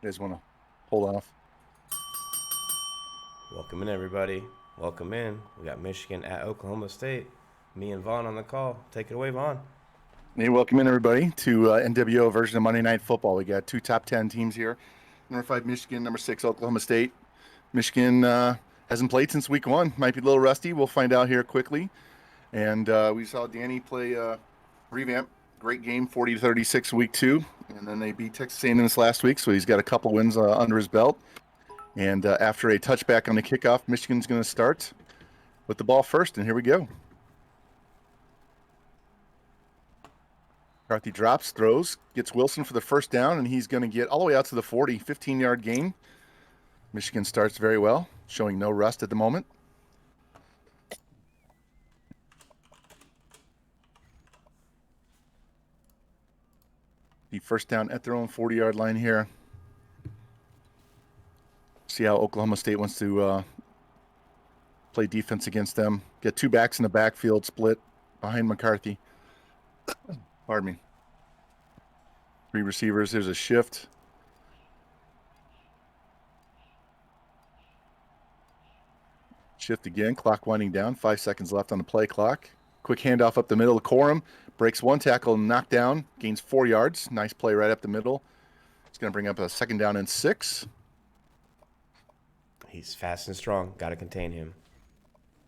You guys want to hold off? Welcome in, everybody. Welcome in. We got Michigan at Oklahoma State. Me and Vaughn on the call. Take it away, Vaughn. Hey, welcome in everybody to NWO version of Monday Night Football. We got two top 10 teams here. Number 5, Michigan. Number 6, Oklahoma State. Michigan hasn't played since week 1. Might be a little rusty. We'll find out here quickly. And we saw Danny play revamp. Great game, 40-36 week 2. And then they beat Texas A&M this last week, so he's got a couple wins under his belt. And after a touchback on the kickoff, Michigan's going to start with the ball first. And here we go. McCarthy drops, throws, gets Wilson for the first down, and he's going to get all the way out to the 40, 15-yard gain. Michigan starts very well, showing no rust at the moment. The first down at their own 40-yard line here. See how Oklahoma State wants to play defense against them. Get two backs in the backfield, split behind McCarthy. Pardon me. Three receivers. There's a shift. Shift again. Clock winding down. 5 seconds left on the play clock. Quick handoff up the middle of Corum. Breaks one tackle, knocked down. Gains 4 yards. Nice play right up the middle. It's going to bring up a second down and 6. He's fast and strong. Got to contain him.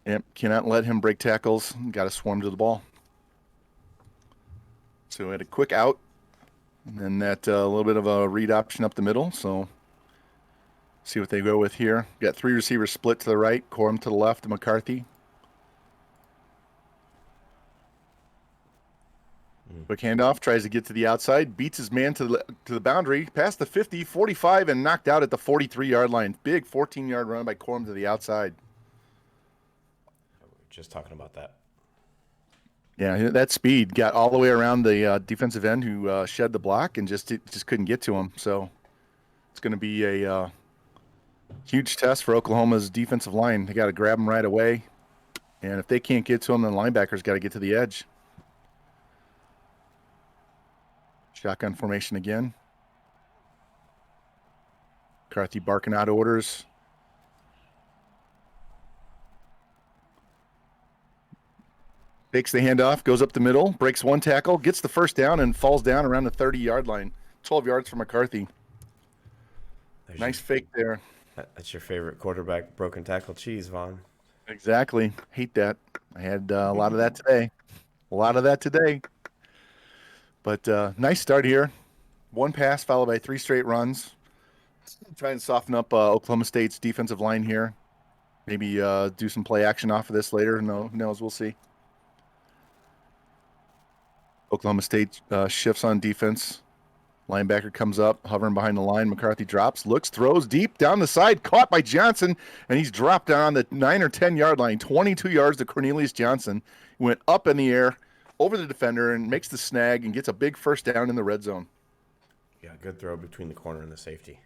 Yep. Cannot let him break tackles. Got to swarm to the ball. So we had a quick out. And then that little bit of a read option up the middle. So see what they go with here. Got 3 receivers split to the right. Corum to the left. And McCarthy. Quick handoff, tries to get to the outside, beats his man to the boundary, past the 50, 45, and knocked out at the 43-yard line. Big 14-yard run by Corum to the outside. We were just talking about that. Yeah, that speed got all the way around the defensive end who shed the block and just couldn't get to him. So it's going to be a huge test for Oklahoma's defensive line. They got to grab him right away. And if they can't get to him, then linebackers got to get to the edge. Shotgun formation again. McCarthy barking out orders. Takes the handoff, goes up the middle, breaks one tackle, gets the first down, and falls down around the 30-yard line. 12 yards for McCarthy. Nice fake there. That's your favorite quarterback broken tackle cheese, Vaughn. Exactly. Hate that. I had a lot of that today. But nice start here. One pass followed by 3 straight runs. Trying to soften up Oklahoma State's defensive line here. Maybe do some play action off of this later. No, who knows? We'll see. Oklahoma State shifts on defense. Linebacker comes up, hovering behind the line. McCarthy drops, looks, throws deep down the side, caught by Johnson, and he's dropped down on the 9 or 10-yard line. 22 yards to Cornelius Johnson. He went up in the air over the defender and makes the snag and gets a big first down in the red zone. Yeah, good throw between the corner and the safety.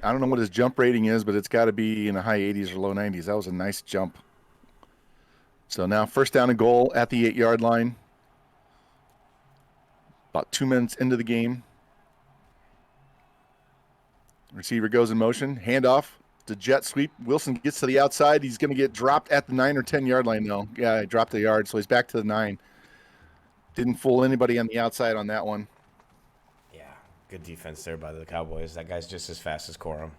I don't know what his jump rating is, but it's got to be in the high 80s or low 90s. That was a nice jump. So now first down and goal at the 8-yard line. About 2 minutes into the game. Receiver goes in motion. Handoff to jet sweep. Wilson gets to the outside. He's going to get dropped at the 9 or 10-yard line, though. Yeah, he dropped a yard, so he's back to the 9. Didn't fool anybody on the outside on that one. Yeah, good defense there by the Cowboys. That guy's just as fast as Corum.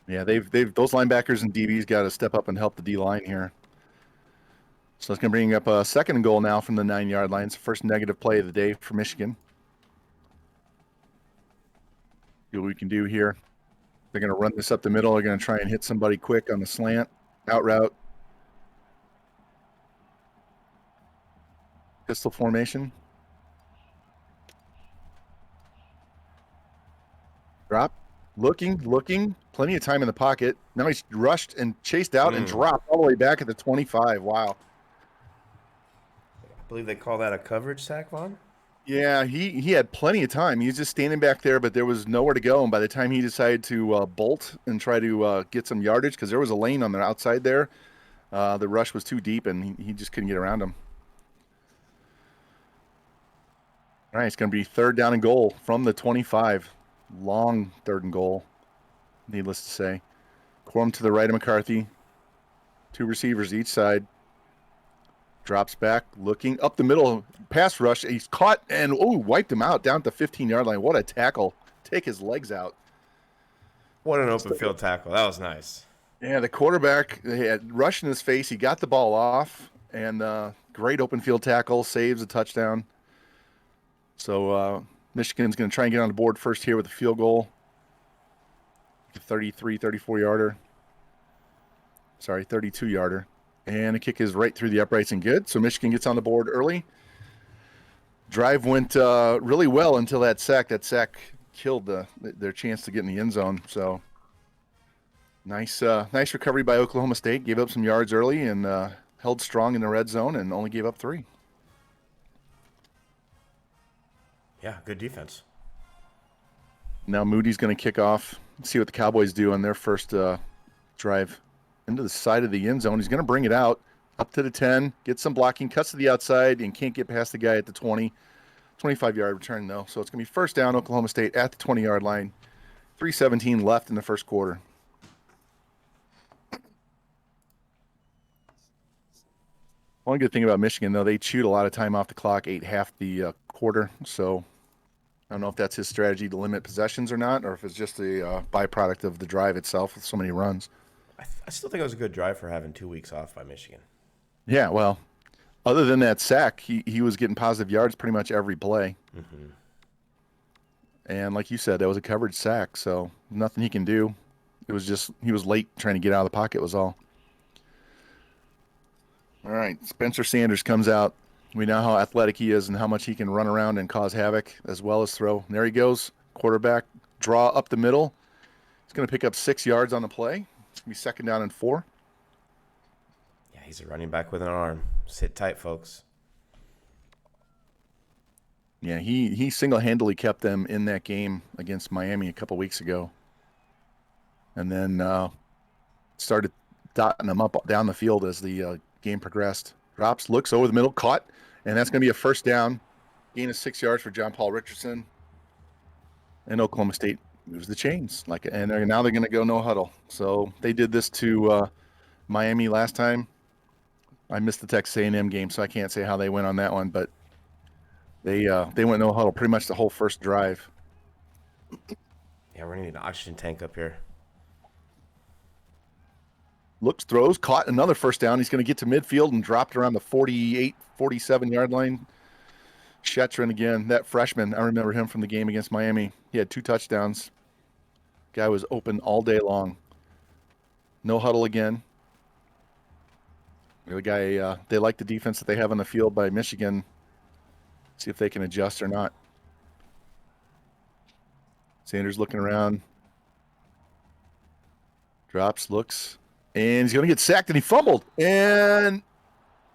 Yeah, they've those linebackers and DBs got to step up and help the D line here. So it's going to bring up a second and goal now from the 9-yard line. It's the first negative play of the day for Michigan. See what we can do here. They're going to run this up the middle. They're going to try and hit somebody quick on the slant, out route. Pistol formation. Drop. Looking. Plenty of time in the pocket. Now he's rushed and chased out and dropped all the way back at the 25. Wow. I believe they call that a coverage sack, Vaughn? Yeah, he had plenty of time. He was just standing back there, but there was nowhere to go. And by the time he decided to bolt and try to get some yardage, because there was a lane on the outside there, the rush was too deep, and he just couldn't get around him. All right, it's going to be third down and goal from the 25. Long 3rd and goal, needless to say. Quorum to the right of McCarthy. 2 receivers each side. Drops back, looking up the middle, pass rush. He's caught and wiped him out down at the 15-yard line. What a tackle! Take his legs out. What an open field tackle. That was nice. Yeah, the quarterback had rushed in his face. He got the ball off, and great open field tackle, saves a touchdown. So Michigan's going to try and get on the board first here with a field goal. 33, 34-yarder. Sorry, 32-yarder. And the kick is right through the uprights and good. So Michigan gets on the board early. Drive went really well until that sack. That sack killed their chance to get in the end zone. So nice recovery by Oklahoma State. Gave up some yards early and held strong in the red zone and only gave up 3. Yeah, good defense. Now Moody's going to kick off. See what the Cowboys do on their first drive. Into the side of the end zone. He's going to bring it out up to the 10, get some blocking, cuts to the outside, and can't get past the guy at the 20. 25-yard return, though. So it's going to be first down, Oklahoma State at the 20-yard line. 3:17 left in the first quarter. One good thing about Michigan, though, they chewed a lot of time off the clock, ate half the quarter. So I don't know if that's his strategy to limit possessions or not, or if it's just a byproduct of the drive itself with so many runs. I still think it was a good drive for having 2 weeks off by Michigan. Yeah, well, other than that sack, he was getting positive yards pretty much every play. Mm-hmm. And like you said, that was a coverage sack, so nothing he can do. It was just he was late trying to get out of the pocket was all. All right, Spencer Sanders comes out. We know how athletic he is and how much he can run around and cause havoc as well as throw. And there he goes, quarterback, draw up the middle. He's going to pick up 6 yards on the play. It's going to be 2nd down and 4. Yeah, he's a running back with an arm. Sit tight, folks. Yeah, he single-handedly kept them in that game against Miami a couple weeks ago. And then started dotting them up down the field as the game progressed. Drops, looks over the middle, caught, and that's going to be a first down. Gain of 6 yards for John Paul Richardson. And Oklahoma State moves the chains, and now they're going to go no huddle. So they did this to Miami last time. I missed the Texas A&M game, so I can't say how they went on that one, but they went no huddle pretty much the whole first drive. Yeah, we're gonna need an oxygen tank up here. Looks, throws, caught another first down. He's going to get to midfield and dropped around the 48, 47-yard line. Shetron again, that freshman, I remember him from the game against Miami. He had 2 touchdowns. Guy was open all day long. No huddle again. The guy, they like the defense that they have on the field by Michigan. See if they can adjust or not. Sanders looking around. Drops, looks, and he's going to get sacked, and he fumbled. And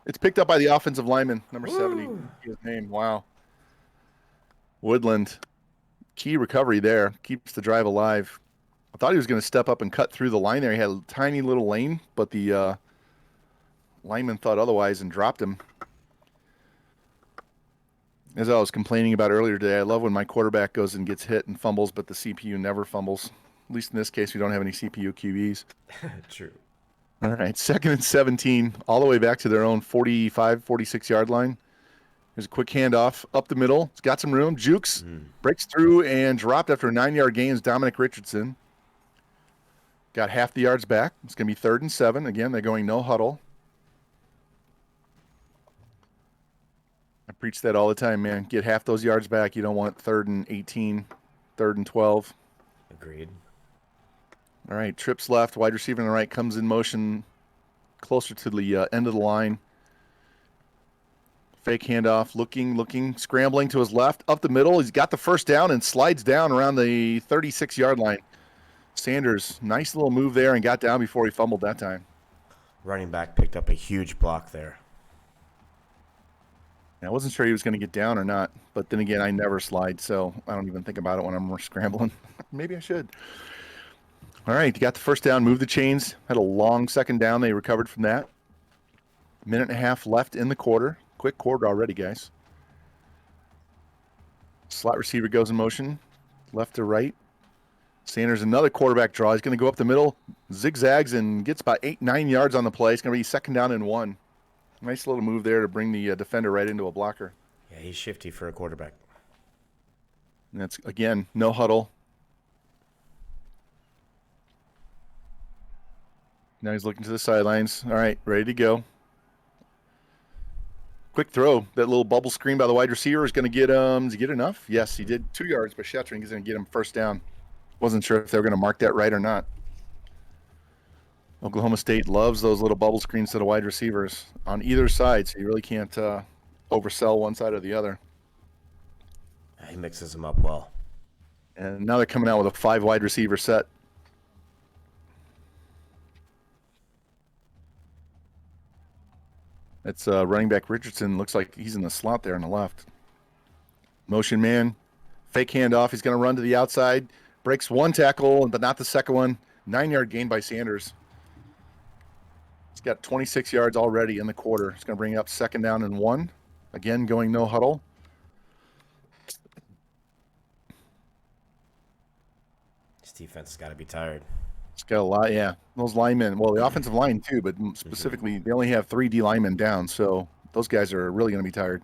it's picked up by the offensive lineman, number 70. His name, wow. Woodland, key recovery there, keeps the drive alive. I thought he was going to step up and cut through the line there. He had a tiny little lane, but the lineman thought otherwise and dropped him. As I was complaining about earlier today, I love when my quarterback goes and gets hit and fumbles, but the CPU never fumbles. At least in this case, we don't have any CPU QBs. True. All right, 2nd and 17, all the way back to their own 45, 46-yard line. There's a quick handoff up the middle. It's got some room. Jukes breaks through and dropped after a 9-yard gain is Dominic Richardson. Got half the yards back. It's going to be 3rd and 7. Again, they're going no huddle. I preach that all the time, man. Get half those yards back. You don't want 3rd and 18, 3rd and 12. Agreed. All right, trips left. Wide receiver on the right comes in motion closer to the end of the line. Fake handoff, looking, scrambling to his left, up the middle. He's got the first down and slides down around the 36-yard line. Sanders, nice little move there and got down before he fumbled that time. Running back picked up a huge block there. I wasn't sure he was going to get down or not, but then again, I never slide, so I don't even think about it when I'm scrambling. Maybe I should. All right, you got the first down, moved the chains, had a long 2nd down. They recovered from that. 1.5 left in the quarter. Quick quarter already, guys. Slot receiver goes in motion. left to right. Sanders, another quarterback draw. He's going to go up the middle, zigzags, and gets about 9 yards on the play. It's going to be 2nd down and 1. Nice little move there to bring the defender right into a blocker. Yeah, he's shifty for a quarterback. And that's, again, no huddle. Now he's looking to the sidelines. All right, ready to go. Quick throw. That little bubble screen by the wide receiver is going to get him. Did he get enough? Yes, he did. 2 yards, but Shetring is going to get him 1st down. Wasn't sure if they were going to mark that right or not. Oklahoma State loves those little bubble screens to the wide receivers on either side, so you really can't oversell one side or the other. He mixes them up well. And now they're coming out with a 5 wide receiver set. That's running back Richardson. Looks like he's in the slot there on the left. Motion man, fake handoff. He's going to run to the outside. Breaks 1 tackle, but not the second one. 9-yard gain by Sanders. He's got 26 yards already in the quarter. He's going to bring it up 2nd down and 1. Again, going no huddle. This defense has got to be tired. It's got a lot, yeah. Those linemen, well, the offensive line too, but specifically, they only have 3 D linemen down, so those guys are really going to be tired.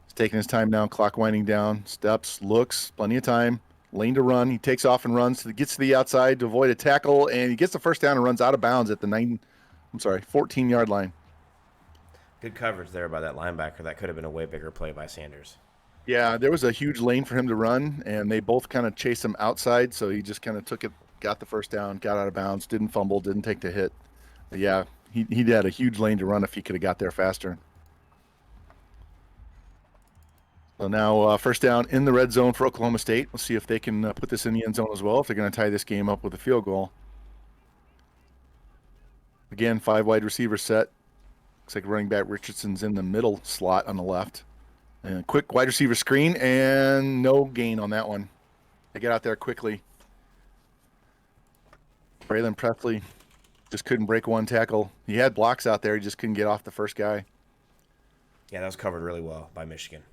He's taking his time now, clock winding down, steps, looks, plenty of time, lane to run. He takes off and runs, gets to the outside to avoid a tackle, and he gets the 1st down and runs out of bounds at the 14-yard line. Good coverage there by that linebacker. That could have been a way bigger play by Sanders. Yeah, there was a huge lane for him to run, and they both kind of chased him outside, so he just kind of took it, got the 1st down, got out of bounds, didn't fumble, didn't take the hit. But yeah, he had a huge lane to run if he could have got there faster. So now 1st down in the red zone for Oklahoma State. We'll see if they can put this in the end zone as well, if they're going to tie this game up with a field goal. Again, 5 wide receiver set. Looks like running back Richardson's in the middle slot on the left. And quick wide receiver screen, and no gain on that one. They get out there quickly. Braylon Presley just couldn't break 1 tackle. He had blocks out there. He just couldn't get off the first guy. Yeah, that was covered really well by Michigan.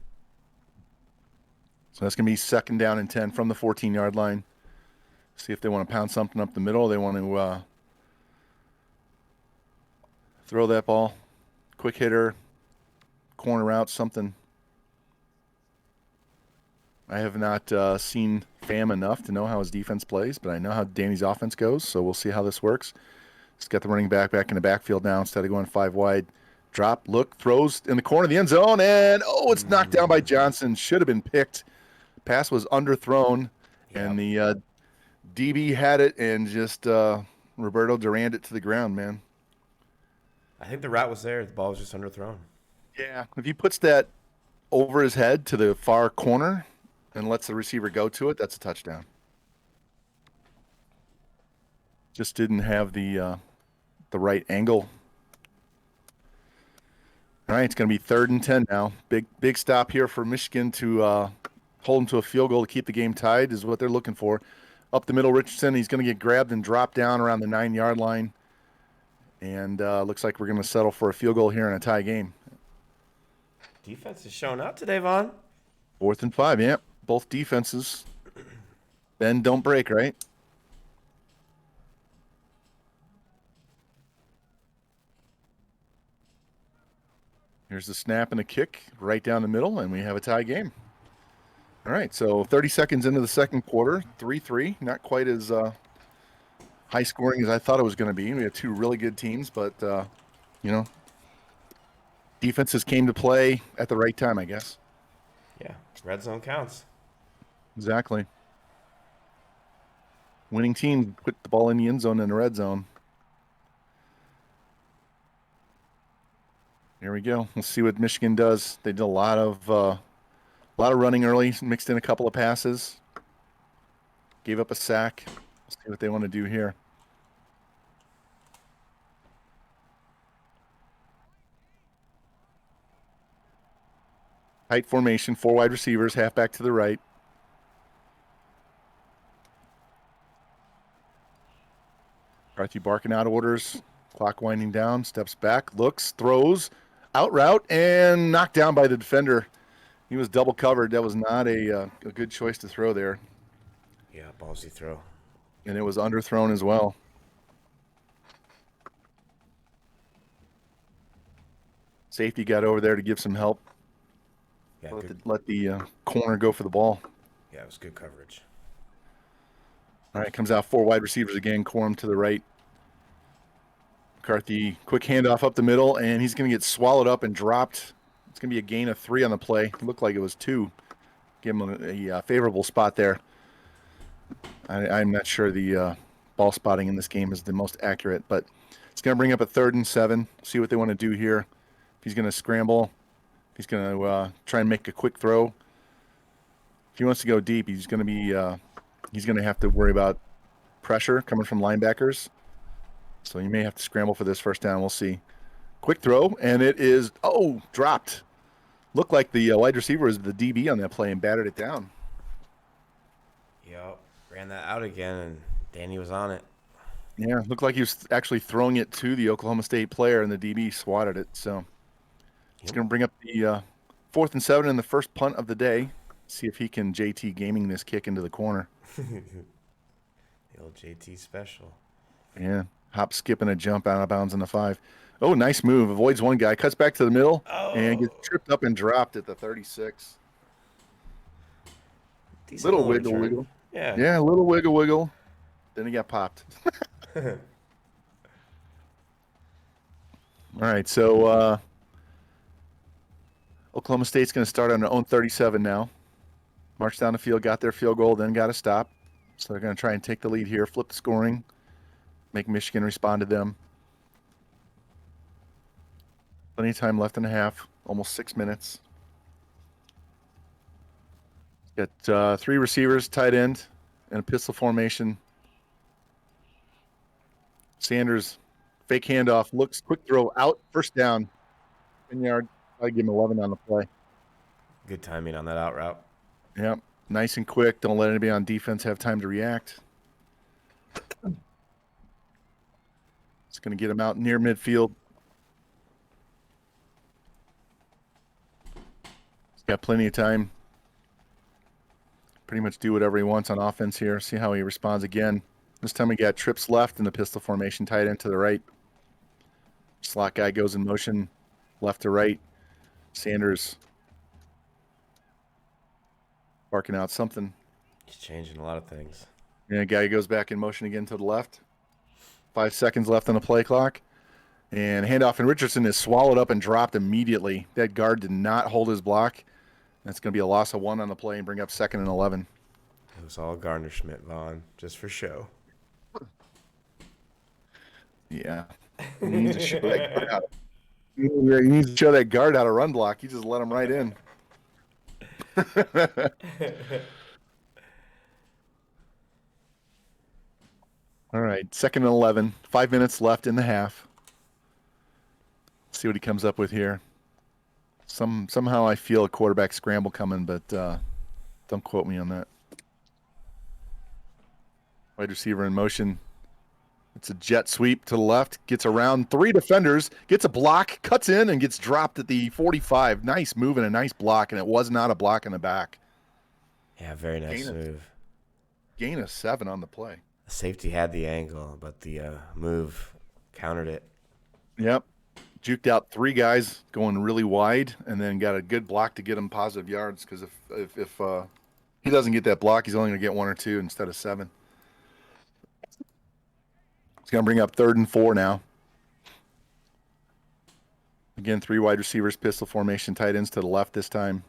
So that's going to be 2nd down and 10 from the 14-yard line. See if they want to pound something up the middle. They want to throw that ball. Quick hitter, corner out, something. I have not seen Pham enough to know how his defense plays, but I know how Danny's offense goes, so we'll see how this works. He's got the running back in the backfield now instead of going 5 wide. Drop, look, throws in the corner of the end zone, and it's knocked down by Johnson. Should have been picked. Pass was underthrown, and the DB had it, and just Roberto Durand it to the ground, man. I think the route was there. The ball was just underthrown. Yeah, if he puts that over his head to the far corner and lets the receiver go to it, that's a touchdown. Just didn't have the right angle. All right, it's going to be 3rd and 10 now. Big stop here for Michigan to hold them to a field goal to keep the game tied is what they're looking for. Up the middle, Richardson, he's going to get grabbed and dropped down around the 9-yard line. And looks like we're going to settle for a field goal here in a tie game. Defense is showing up today, Vaughn. 4th and 5, yeah. Both defenses. Bend, don't break, right? Here's the snap and the kick right down the middle, and we have a tie game. All right, so 30 seconds into the 2nd quarter, 3-3. Not quite as high scoring as I thought it was going to be. We have 2 really good teams, but, defenses came to play at the right time, I guess. Yeah, red zone counts. Exactly. Winning team put the ball in the end zone in the red zone. Here we go. We'll see what Michigan does. They did a lot of running early, mixed in a couple of passes. Gave up a sack. We'll see what they want to do here. Tight formation, 4 wide receivers, halfback to the right. McCarthy barking out orders. Clock winding down, steps back, looks, throws, out route, and knocked down by the defender. He was double covered. That was not a good choice to throw there. Yeah, ballsy throw. And it was underthrown as well. Safety got over there to give some help. Yeah, Let the corner go for the ball. Yeah, it was good coverage. All right, comes out 4 wide receivers again. Corum to the right. McCarthy, quick handoff up the middle, and he's going to get swallowed up and dropped. It's going to be a gain of 3 on the play. It looked like it was 2. Give him a favorable spot there. I'm not sure the ball spotting in this game is the most accurate, but it's going to bring up a 3rd and 7. See what they want to do here. If he's going to scramble, if he's going to try and make a quick throw. If he wants to go deep, he's going to have to worry about pressure coming from linebackers. So you may have to scramble for this first down. We'll see. Quick throw, and it is, dropped. Looked like the wide receiver was the DB on that play and batted it down. Yep. Ran that out again, and Danny was on it. Yeah, looked like he was actually throwing it to the Oklahoma State player, and the DB swatted it. So it's going to bring up the 4th and 7 in the first punt of the day. See if he can JT gaming this kick into the corner. The old JT special. Yeah. Hop, skip, and a jump out of bounds in the 5. Oh, nice move. Avoids one guy. Cuts back to the middle and gets tripped up and dropped at the 36. Decent Little wiggle. Yeah. Yeah, a little wiggle. Then he got popped. All right, so Oklahoma State's going to start on their own 37 now. March down the field, got their field goal, then got a stop. So they're going to try and take the lead here, flip the scoring, make Michigan respond to them. Plenty of time left in the half, almost 6 minutes. Got 3 receivers, tight end, and a pistol formation. Sanders, fake handoff, looks, quick throw, out, first down. 10 yard, I'd give him 11 on the play. Good timing on that out route. Yep, nice and quick. Don't let anybody on defense have time to react. It's going to get him out near midfield. He's got plenty of time. Pretty much do whatever he wants on offense here. See how he responds again. This time we got trips left in the pistol formation, tight end to the right. Slot guy goes in motion, left to right. Sanders barking out something. He's changing a lot of things. Yeah, guy goes back in motion again to the left. 5 seconds left on the play clock. And handoff, and Richardson is swallowed up and dropped immediately. That guard did not hold his block. That's going to be a loss of 1 on the play and bring up 2nd and 11. It was all Gardner Schmidt, Vaughn, just for show. Yeah. He needs to show that guard out. He needs to show that guard how to run block. He just let him right in. All right, 2nd and 11. 5 minutes left in the half. See what he comes up with here. Somehow I feel a quarterback scramble coming, but don't quote me on that. Wide receiver in motion. It's a jet sweep to the left. Gets around 3 defenders. Gets a block. Cuts in and gets dropped at the 45. Nice move and a nice block, and it was not a block in the back. Yeah, very nice move. Gain of 7 on the play. The safety had the angle, but the move countered it. Yep. Juked out 3 guys going really wide, and then got a good block to get him positive yards, because if he doesn't get that block, he's only going to get 1 or 2 instead of 7. It's going to bring up 3rd and 4 now. Again, 3 wide receivers, pistol formation, tight ends to the left this time.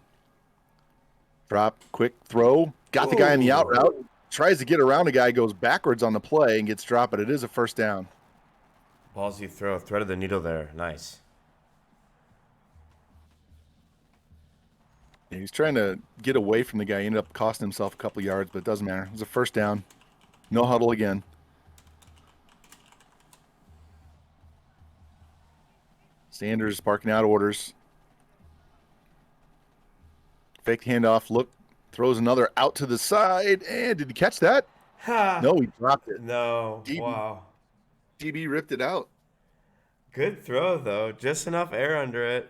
Drop, quick throw. Got the guy in the out route. Tries to get around a guy, goes backwards on the play, and gets dropped, but it is a first down. Ballsy throw, threaded the needle there. Nice. Yeah, he's trying to get away from the guy. He ended up costing himself a couple yards, but it doesn't matter. It was a first down. No huddle again. Sanders barking out orders. Fake handoff. Look. Throws another out to the side. And did he catch that? No, he dropped it. No. DB. Wow. DB ripped it out. Good throw, though. Just enough air under it.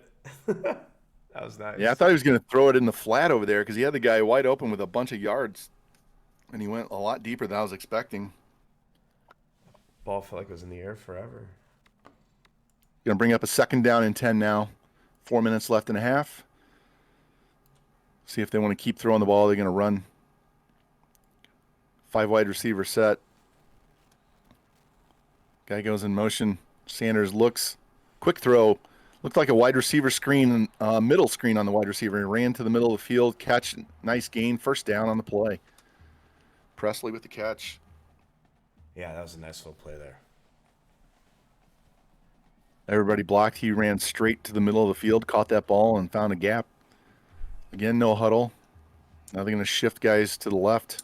That was nice. Yeah, I thought he was going to throw it in the flat over there because he had the guy wide open with a bunch of yards, and he went a lot deeper than I was expecting. Ball felt like it was in the air forever. Going to bring up a 2nd down and 10 now. 4 minutes left and a half. See if they want to keep throwing the ball. They're going to run. 5 wide receiver set. Guy goes in motion. Sanders looks. Quick throw. Looked like a wide receiver screen, middle screen on the wide receiver. He ran to the middle of the field. Catch. Nice gain. First down on the play. Presley with the catch. Yeah, that was a nice little play there. Everybody blocked. He ran straight to the middle of the field, caught that ball, and found a gap. Again, no huddle. Now they're going to shift guys to the left.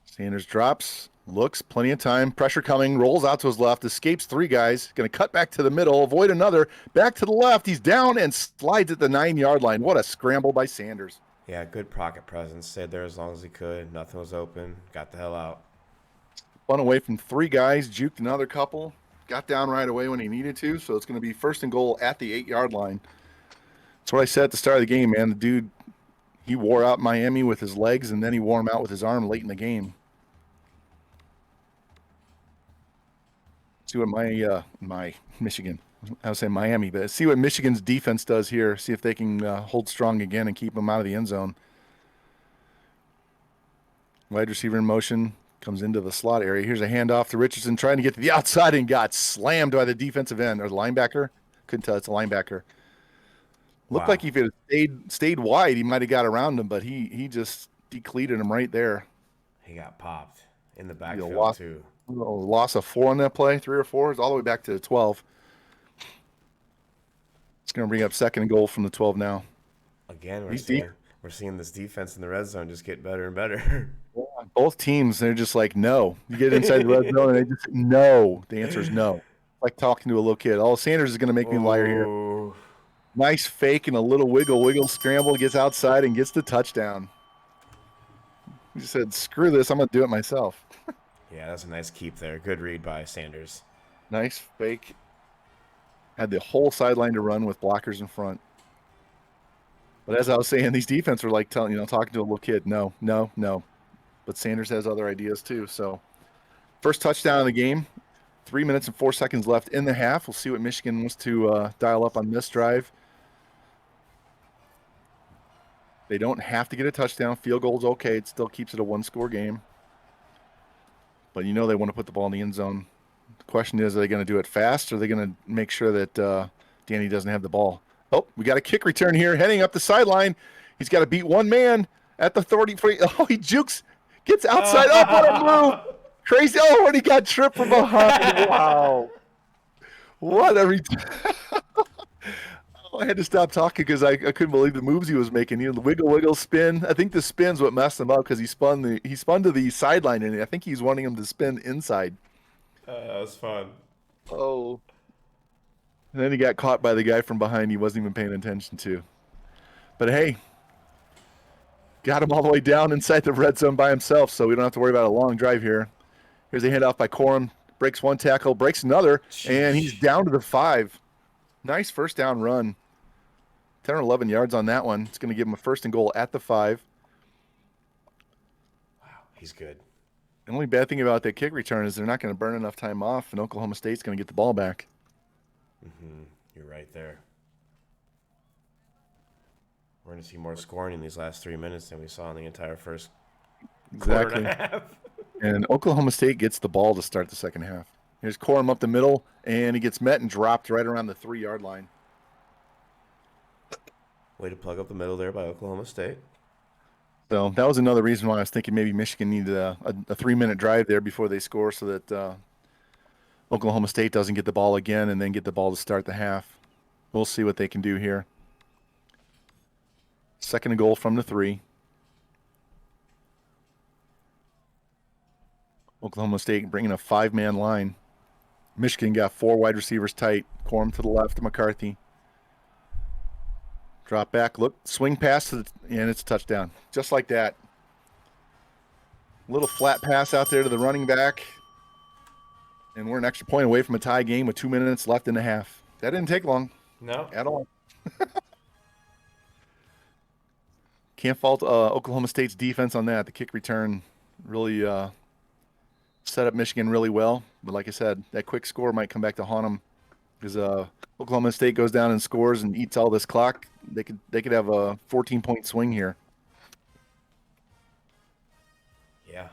Sanders drops, looks, plenty of time, pressure coming, rolls out to his left, escapes 3 guys, going to cut back to the middle, avoid another, back to the left. He's down and slides at the 9-yard line. What a scramble by Sanders. Yeah, good pocket presence. Stayed there as long as he could. Nothing was open. Got the hell out. Spun away from 3 guys, juked another couple, got down right away when he needed to. So it's going to be 1st and goal at the 8-yard line. That's what I said at the start of the game, man. The dude, he wore out Miami with his legs, and then he wore him out with his arm late in the game. See what my Michigan, I was saying Miami, but see what Michigan's defense does here. See if they can hold strong again and keep them out of the end zone. Wide receiver in motion, comes into the slot area. Here's a handoff to Richardson trying to get to the outside and got slammed by the defensive end or the linebacker. Couldn't tell. It's a linebacker. Looked like if it had stayed wide, he might have got around him, but he just decleated him right there. He got popped in the backfield too. Loss of 4 on that play, 3 or 4. It's all the way back to 12. It's going to bring up 2nd and goal from the 12 now. Again, we're seeing this defense in the red zone just get better and better. Yeah, both teams, they're just like, no. You get inside the red zone, and they just, no. The answer is no. Like talking to a little kid. Oh, Sanders is going to make me a liar here. Nice fake and a little wiggle, scramble, gets outside and gets the touchdown. He said, screw this, I'm going to do it myself. Yeah, that's a nice keep there. Good read by Sanders. Nice fake. Had the whole sideline to run with blockers in front. But as I was saying, these defense were like talking to a little kid. No. But Sanders has other ideas too. So, first touchdown of the game. 3 minutes and 4 seconds left in the half. We'll see what Michigan wants to dial up on this drive. They don't have to get a touchdown. Field goal's okay. It still keeps it a 1-score game. But they want to put the ball in the end zone. The question is, are they going to do it fast, or are they going to make sure that Danny doesn't have the ball? Oh, we got a kick return here, heading up the sideline. He's got to beat one man at the 30. Oh, he jukes, gets outside. Oh, what a move. Crazy. Oh, when he got tripped from behind. Wow. What a I had to stop talking because I couldn't believe the moves he was making. The wiggle, spin. I think the spin's what messed him up because he spun to the sideline, and I think he's wanting him to spin inside. That was fun. Oh. And then he got caught by the guy from behind he wasn't even paying attention to. But hey, got him all the way down inside the red zone by himself, so we don't have to worry about a long drive here. Here's a handoff by Corum. Breaks one tackle, breaks another, and he's down to the 5. Nice first down run. 10 or 11 yards on that one. It's going to give him a 1st and goal at the 5. Wow, he's good. The only bad thing about that kick return is they're not going to burn enough time off, and Oklahoma State's going to get the ball back. You're right there. We're going to see more scoring in these last 3 minutes than we saw in the entire first quarter and a half. And Oklahoma State gets the ball to start the second half. Here's Corum up the middle, and he gets met and dropped right around the 3-yard line. Way to plug up the middle there by Oklahoma State. So that was another reason why I was thinking maybe Michigan needed a 3-minute drive there before they score so that Oklahoma State doesn't get the ball again and then get the ball to start the half. We'll see what they can do here. 2nd and goal from the 3. Oklahoma State bringing a 5-man line. Michigan got 4 wide receivers tight. Corum to the left, McCarthy. Drop back, look, swing pass, and it's a touchdown. Just like that. Little flat pass out there to the running back. And we're an extra point away from a tie game with 2 minutes left in the half. That didn't take long No. at all. Can't fault Oklahoma State's defense on that. The kick return really set up Michigan really well. But like I said, that quick score might come back to haunt them because Oklahoma State goes down and scores and eats all this clock. They could have a 14-point swing here. Yeah,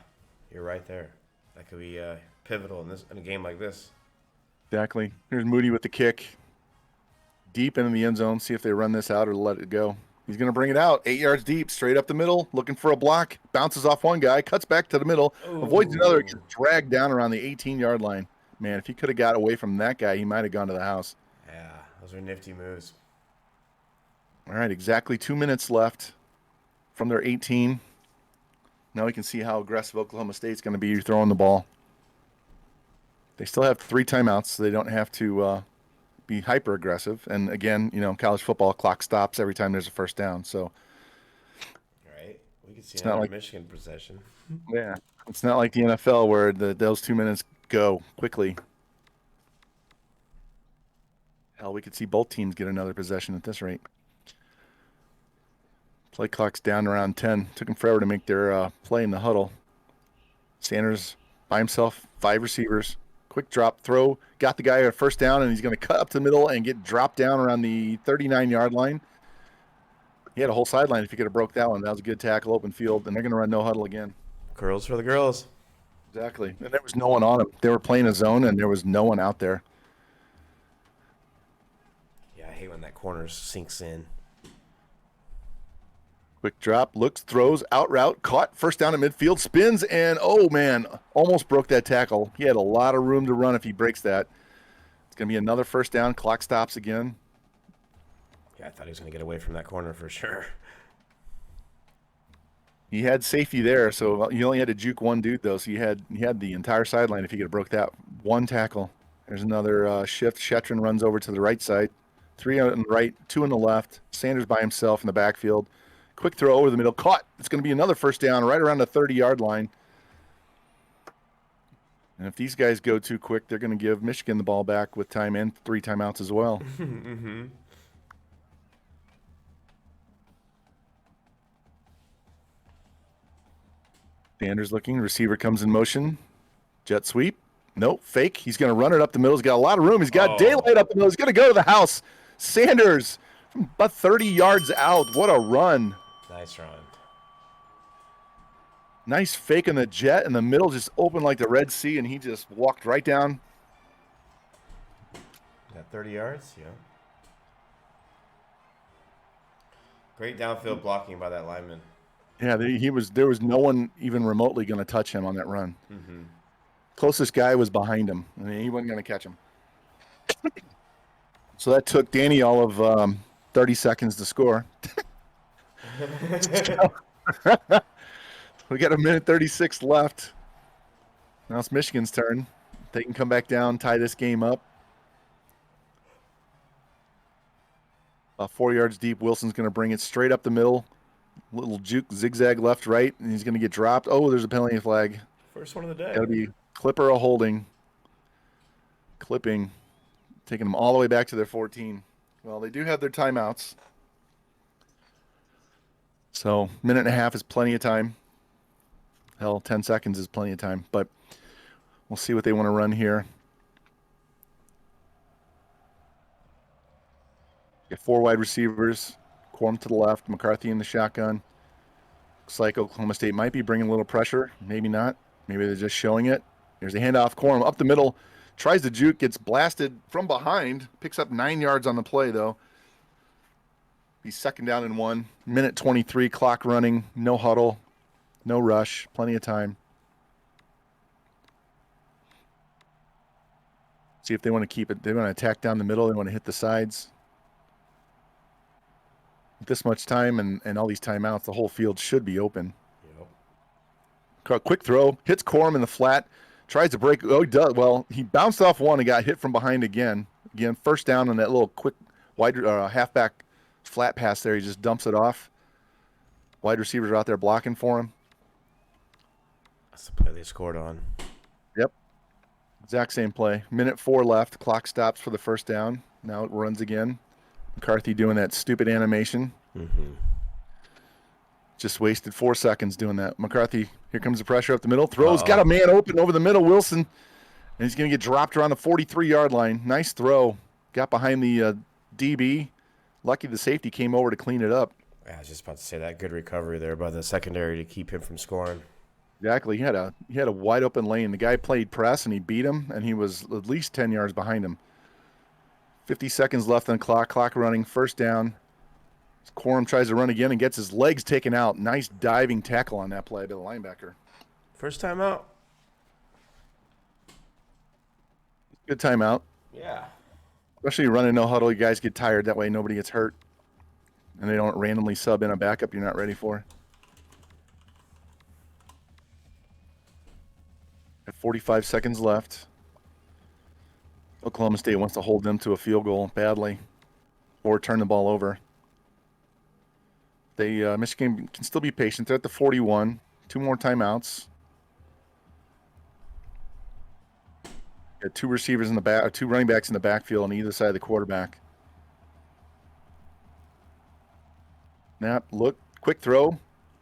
you're right there. That could be pivotal in a game like this. Exactly. Here's Moody with the kick. Deep into the end zone. See if they run this out or let it go. He's going to bring it out. 8 yards deep, straight up the middle, looking for a block. Bounces off one guy, cuts back to the middle, avoids another, gets dragged down around the 18-yard line. Man, if he could have got away from that guy, he might have gone to the house. Yeah, those are nifty moves. All right, exactly 2 minutes left from their 18. Now we can see how aggressive Oklahoma State's going to be throwing the ball. They still have 3 timeouts, so they don't have to be hyper aggressive. And again, college football clock stops every time there's a first down. So Right, we can see It's another not like- Michigan possession. yeah, it's not like the NFL where those 2 minutes go quickly. Hell, we could see both teams get another possession at this rate. Play clock's down around 10. Took them forever to make their play in the huddle. Sanders by himself, 5 receivers. Quick drop throw, got the guy a first down, and he's going to cut up the middle and get dropped down around the 39-yard line. He had a whole sideline if he could have broke that one. That was a good tackle, open field, and they're going to run no huddle again. Curls for the girls. Exactly. And there was no one on him. They were playing a zone, and there was no one out there. Yeah, I hate when that corner sinks in. Quick drop, looks, throws, out route, caught, first down at midfield, spins, and oh man, almost broke that tackle. He had a lot of room to run if he breaks that. It's going to be another first down. Clock stops again. Yeah, I thought he was going to get away from that corner for sure. He had safety there, so he only had to juke one dude though. So he had the entire sideline if he could have broke that one tackle. There's another shift. Shetron runs over to the right side. 3 on the right, 2 on the left. Sanders by himself in the backfield. Quick throw over the middle. Caught. It's going to be another first down right around the 30-yard line. And if these guys go too quick, they're going to give Michigan the ball back with time and 3 timeouts as well. Mm-hmm. Sanders looking. Receiver comes in motion. Jet sweep. Nope. Fake. He's going to run it up the middle. He's got a lot of room. He's got daylight up the middle. He's going to go to the house. Sanders from about 30 yards out. What a run. Nice run. Nice fake on the jet, and the middle just opened like the Red Sea, and he just walked right down. Got 30 yards, yeah. Great downfield blocking by that lineman. Yeah, there was no one even remotely going to touch him on that run. Mm-hmm. Closest guy was behind him. I mean, he wasn't going to catch him. So that took Danny all of 30 seconds to score. We got 1:36 left. Now it's Michigan's turn. They can come back down, tie this game up. 4 yards deep. Wilson's going to bring it straight up the middle. Little juke, zigzag left, right, and he's going to get dropped. Oh, there's a penalty flag. First one of the day. Got to be clipper or holding. Clipping. Taking them all the way back to their 14. Well, they do have their timeouts. So, minute and a half is plenty of time. Hell, 10 seconds is plenty of time. But we'll see what they want to run here. Got 4 wide receivers. Quorum to the left. McCarthy in the shotgun. Looks like Oklahoma State might be bringing a little pressure. Maybe not. Maybe they're just showing it. There's a handoff. Quorum up the middle. Tries to juke. Gets blasted from behind. Picks up 9 yards on the play, though. He's second down and 1. Minute 23. Clock running. No huddle. No rush. Plenty of time. See if they want to keep it. They want to attack down the middle. They want to hit the sides. With this much time and all these timeouts, the whole field should be open. Yep. Quick throw. Hits Corum in the flat. Tries to break. Oh, he does. Well, he bounced off one and got hit from behind again. Again, first down on that little quick wide halfback flat pass there. He just dumps it off. Wide receivers are out there blocking for him. That's the play they scored on. Yep. Exact same play. Minute 4 left. Clock stops for the first down. Now it runs again. McCarthy doing that stupid animation. Just wasted 4 seconds doing that. McCarthy, here comes the pressure up the middle. Throws, got a man open over the middle. Wilson, and he's going to get dropped around the 43-yard line. Nice throw. Got behind the DB. Lucky the safety came over to clean it up. I was just about to say that good recovery there by the secondary to keep him from scoring. Exactly. He had a wide open lane. The guy played press and he beat him, and he was at least 10 yards behind him. 50 seconds left on the clock. Clock running. First down. Corum tries to run again and gets his legs taken out. Nice diving tackle on that play by the linebacker. First time out. Good timeout. Yeah. Especially running no huddle. You guys get tired. That way nobody gets hurt. And they don't randomly sub in a backup you're not ready for. At 45 seconds left. Oklahoma State wants to hold them to a field goal badly or turn the ball over. Michigan can still be patient. They're at the 41. 2 more timeouts. Got 2 receivers in the back, 2 running backs in the backfield on either side of the quarterback. Snap, look, quick throw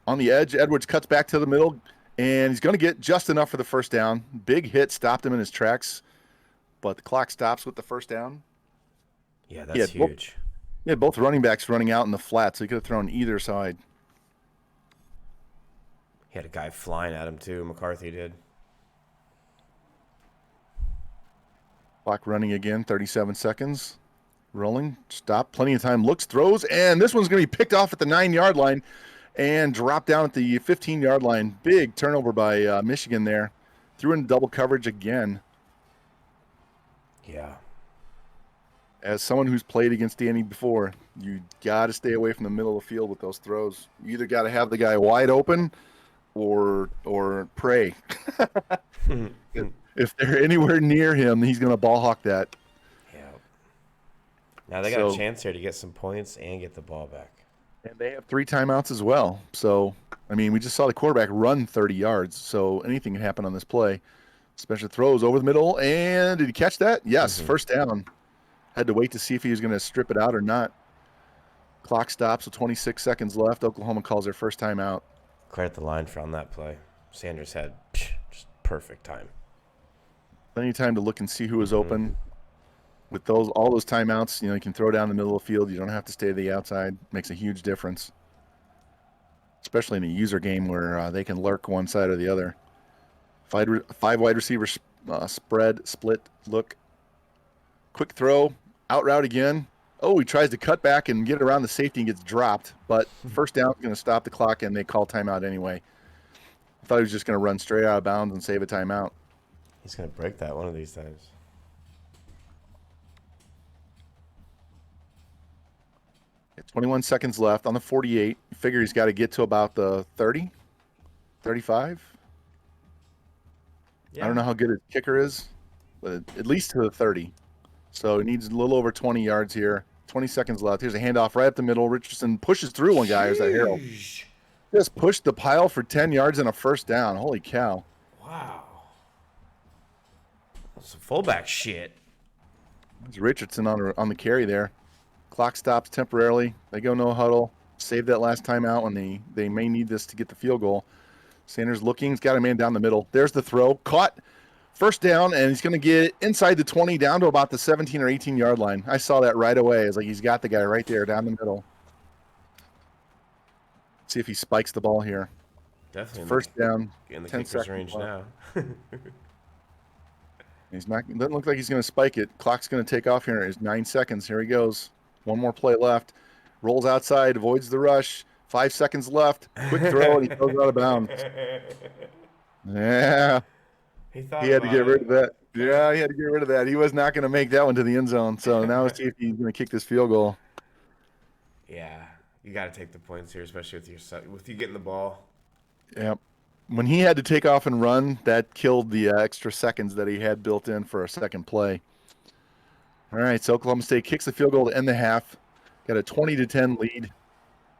on the edge. Edwards cuts back to the middle, and he's going to get just enough for the first down. Big hit stopped him in his tracks, but the clock stops with the first down. Yeah, that's huge. Both running backs running out in the flat, so he could have thrown either side. He had a guy flying at him, too. McCarthy did. Clock running again, 37 seconds. Rolling, stop, plenty of time. Looks, throws, and this one's going to be picked off at the 9-yard line and dropped down at the 15-yard line. Big turnover by Michigan there. Threw in double coverage again. Yeah. As someone who's played against Danny before, you got to stay away from the middle of the field with those throws. You either got to have the guy wide open or pray. If they're anywhere near him, he's going to ball hawk that. Yeah. Now they got a chance here to get some points and get the ball back. And they have 3 timeouts as well. So, I mean, we just saw the quarterback run 30 yards. So anything can happen on this play. Special throws over the middle. And did he catch that? Yes, first down. Had to wait to see if he was going to strip it out or not. Clock stops with 26 seconds left. Oklahoma calls their first timeout. Credit the line for on that play. Sanders had just perfect time. Plenty of time to look and see who was open. With all those timeouts, you can throw down the middle of the field. You don't have to stay to the outside. Makes a huge difference. Especially in a user game where they can lurk one side or the other. 5 wide receivers split, look. Quick throw, out route again. Oh, he tries to cut back and get around the safety and gets dropped. But first down is going to stop the clock, and they call timeout anyway. I thought he was just going to run straight out of bounds and save a timeout. He's going to break that one of these times. At 21 seconds left on the 48. You figure he's got to get to about the 30, 35. Yeah. I don't know how good his kicker is, but at least to the 30. So he needs a little over 20 yards here. 20 seconds left. Here's a handoff right up the middle. Richardson pushes through one guy. There's that Harold. Just pushed the pile for 10 yards and a first down. Holy cow. Wow. That's some fullback shit. There's Richardson on the carry there. Clock stops temporarily. They go no huddle. Save that last time out when they may need this to get the field goal. Sanders looking. He's got a man down the middle. There's the throw. Caught. First down, and he's going to get inside the 20 down to about the 17 or 18-yard line. I saw that right away. It's like he's got the guy right there down the middle. See if he spikes the ball here. Definitely. First down. In the kicker's range now. He's not. Doesn't look like he's going to spike it. Clock's going to take off here. There's 9 seconds. Here he goes. One more play left. Rolls outside, avoids the rush. 5 seconds left. Quick throw, and he goes out of bounds. Yeah. He had to get rid of that. Yeah, he had to get rid of that. He was not going to make that one to the end zone. So now let's see if he's going to kick this field goal. Yeah, you got to take the points here, especially with you getting the ball. Yep. When he had to take off and run, that killed the extra seconds that he had built in for a second play. All right, so Oklahoma State kicks the field goal to end the half. Got a 20-10 lead. It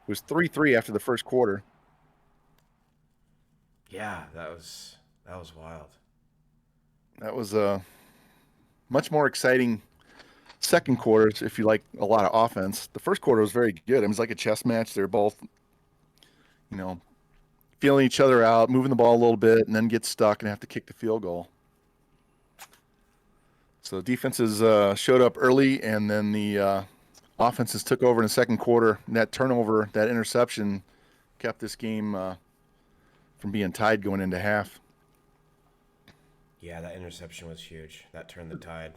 was 3-3 after the first quarter. Yeah, that was wild. That was a much more exciting Second quarter, if you like a lot of offense, the first quarter was very good. It was like a chess match. They're both, you know, feeling each other out, moving the ball a little bit, and then get stuck and have to kick the field goal. So defenses showed up early, and then the offenses took over in the second quarter. And that turnover, that interception, kept this game from being tied going into half. Yeah, that interception was huge. That turned the tide.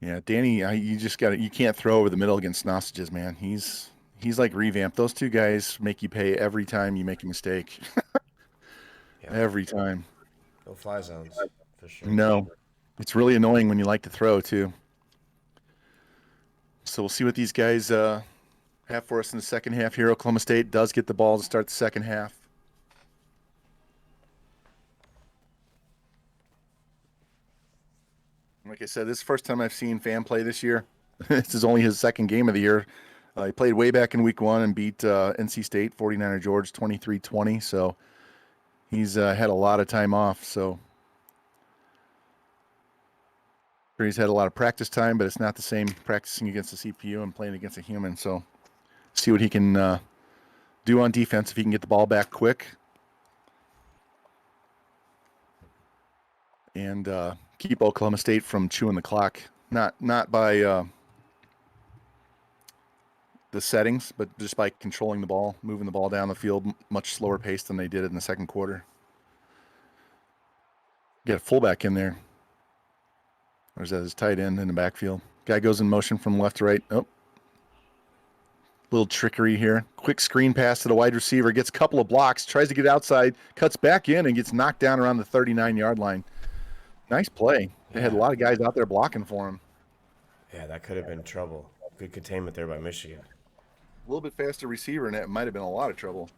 Yeah, Danny, you just got you can't throw over the middle against Sausages, man. He's like revamped. Those two guys make you pay every time you make a mistake. Yeah, Every time. no fly zones for sure. No, it's really annoying when you like to throw too. So we'll see what these guys have for us in the second half here. Oklahoma State does get the ball to start the second half. Like I said, this is the first time I've seen Fan play this year. This is only his second game of the year. He played way back in week 1 and beat NC State, 49er George, 23-20. So he's had a lot of time off. So he's had a lot of practice time, but it's not the same practicing against the CPU and playing against a human. So see what he can do on defense if he can get the ball back quick. And keep Oklahoma State from chewing the clock. Not by the settings, but just by controlling the ball, moving the ball down the field much slower pace than they did in the second quarter. Get a fullback in there. Or is that his tight end in the backfield? Guy goes in motion from left to right. Oh. Little trickery here. Quick screen pass to the wide receiver. Gets a couple of blocks. Tries to get outside. Cuts back in and gets knocked down around the 39-yard line. Nice play. They had a lot of guys out there blocking for him. Yeah, that could have been trouble. Good containment there by Michigan. A little bit faster receiver, and that might have been a lot of trouble.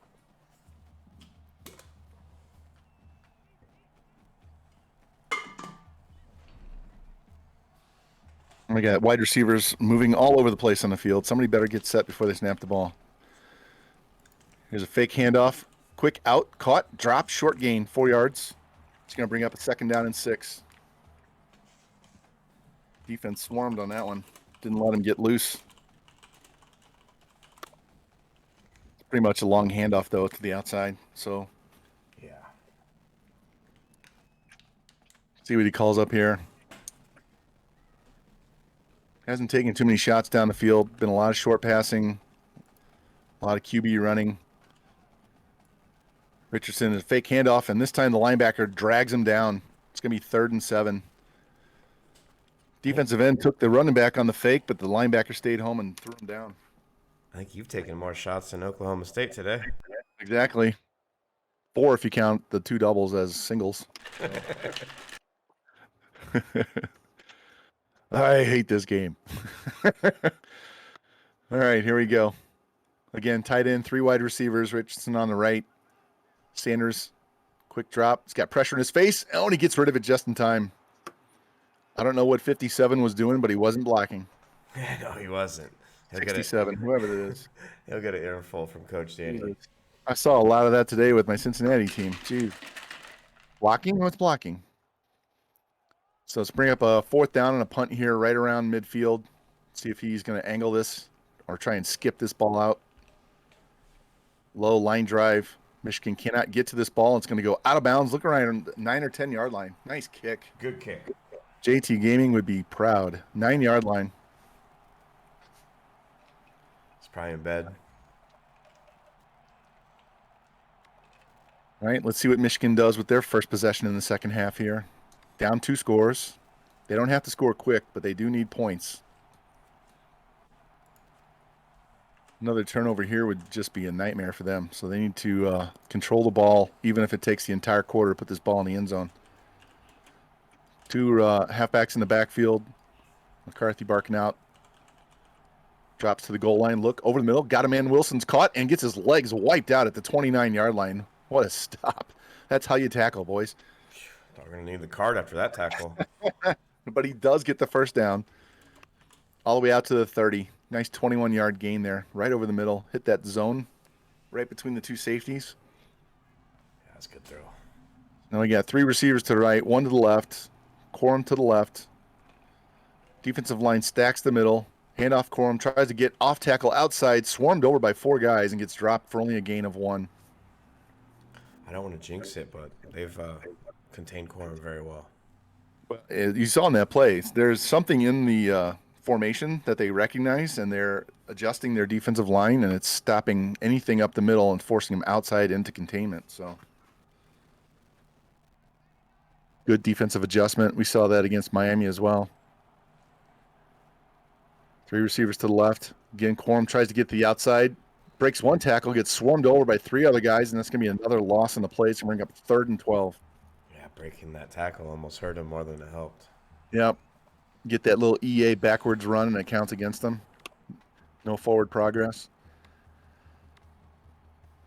We got wide receivers moving all over the place on the field. Somebody better get set before they snap the ball. Here's a fake handoff. Quick out, caught, drop, short gain, 4 yards. It's going to bring up a 2nd down and 6. Defense swarmed on that one. Didn't let him get loose. It's pretty much a long handoff, though, to the outside. So, Yeah. see what he calls up here. Hasn't taken too many shots down the field. Been a lot of short passing, a lot of QB running. Richardson is a fake handoff, and this time the linebacker drags him down. It's going to be 3rd and 7. Defensive end took the running back on the fake, but the linebacker stayed home and threw him down. I think you've taken more shots than Oklahoma State today. Exactly. 4 if you count the 2 doubles as singles. I hate this game. All right, here we go. Again, tight end, 3 wide receivers. Richardson on the right. Sanders, quick drop. He's got pressure in his face. Oh, and he gets rid of it just in time. I don't know what 57 was doing, but he wasn't blocking. No, he wasn't. 67, whoever it is. He'll get an earful from Coach Danny. I saw a lot of that today with my Cincinnati team. Jeez. Blocking? What's blocking? So let's bring up a 4th down and a punt here right around midfield. See if he's going to angle this or try and skip this ball out. Low line drive. Michigan cannot get to this ball. It's going to go out of bounds. Look around 9 or 10 yard line. Nice kick. Good kick. JT Gaming would be proud. 9 yard line. It's probably in bed. All right, let's see what Michigan does with their first possession in the second half here. Down 2 scores. They don't have to score quick, but they do need points. Another turnover here would just be a nightmare for them. So they need to control the ball, even if it takes the entire quarter to put this ball in the end zone. 2 halfbacks in the backfield. McCarthy barking out. Drops to the goal line. Look over the middle. Got a man. Wilson's caught and gets his legs wiped out at the 29-yard line. What a stop. That's how you tackle, boys. Thought we were going to need the card after that tackle. But he does get the first down. All the way out to the 30. Nice 21-yard gain there. Right over the middle. Hit that zone right between the 2 safeties. Yeah, that's a good throw. Now we got 3 receivers to the right, 1 to the left. Corum to the left. Defensive line stacks the middle. Handoff Corum tries to get off tackle outside, swarmed over by 4 guys, and gets dropped for only a gain of 1. I don't want to jinx it, but they've contained Corum very well. You saw in that play, there's something in the formation that they recognize, and they're adjusting their defensive line, and it's stopping anything up the middle and forcing them outside into containment. So good defensive adjustment. We saw that against Miami as well. 3 receivers to the left. Again, Corum tries to get to the outside, breaks 1 tackle, gets swarmed over by 3 other guys, and that's going to be another loss in the play. It's going to bring up 3rd and 12. Yeah, breaking that tackle almost hurt him more than it helped. Yep. Get that little EA backwards run, and it counts against them. No forward progress.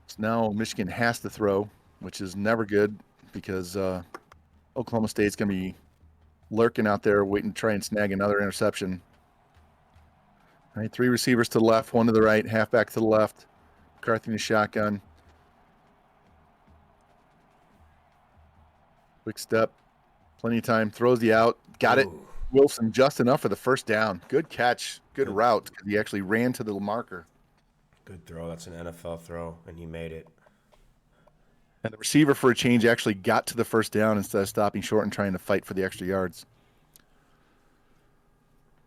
So now Michigan has to throw, which is never good because Oklahoma State's going to be lurking out there waiting to try and snag another interception. All right, 3 receivers to the left, 1 to the right, halfback to the left. McCarthy in the shotgun. Quick step. Plenty of time. Throws the out. Got it. Wilson just enough for the first down. Good catch. Good route because he actually ran to the marker. Good throw. That's an NFL throw, and he made it. And the receiver, for a change, actually got to the first down instead of stopping short and trying to fight for the extra yards.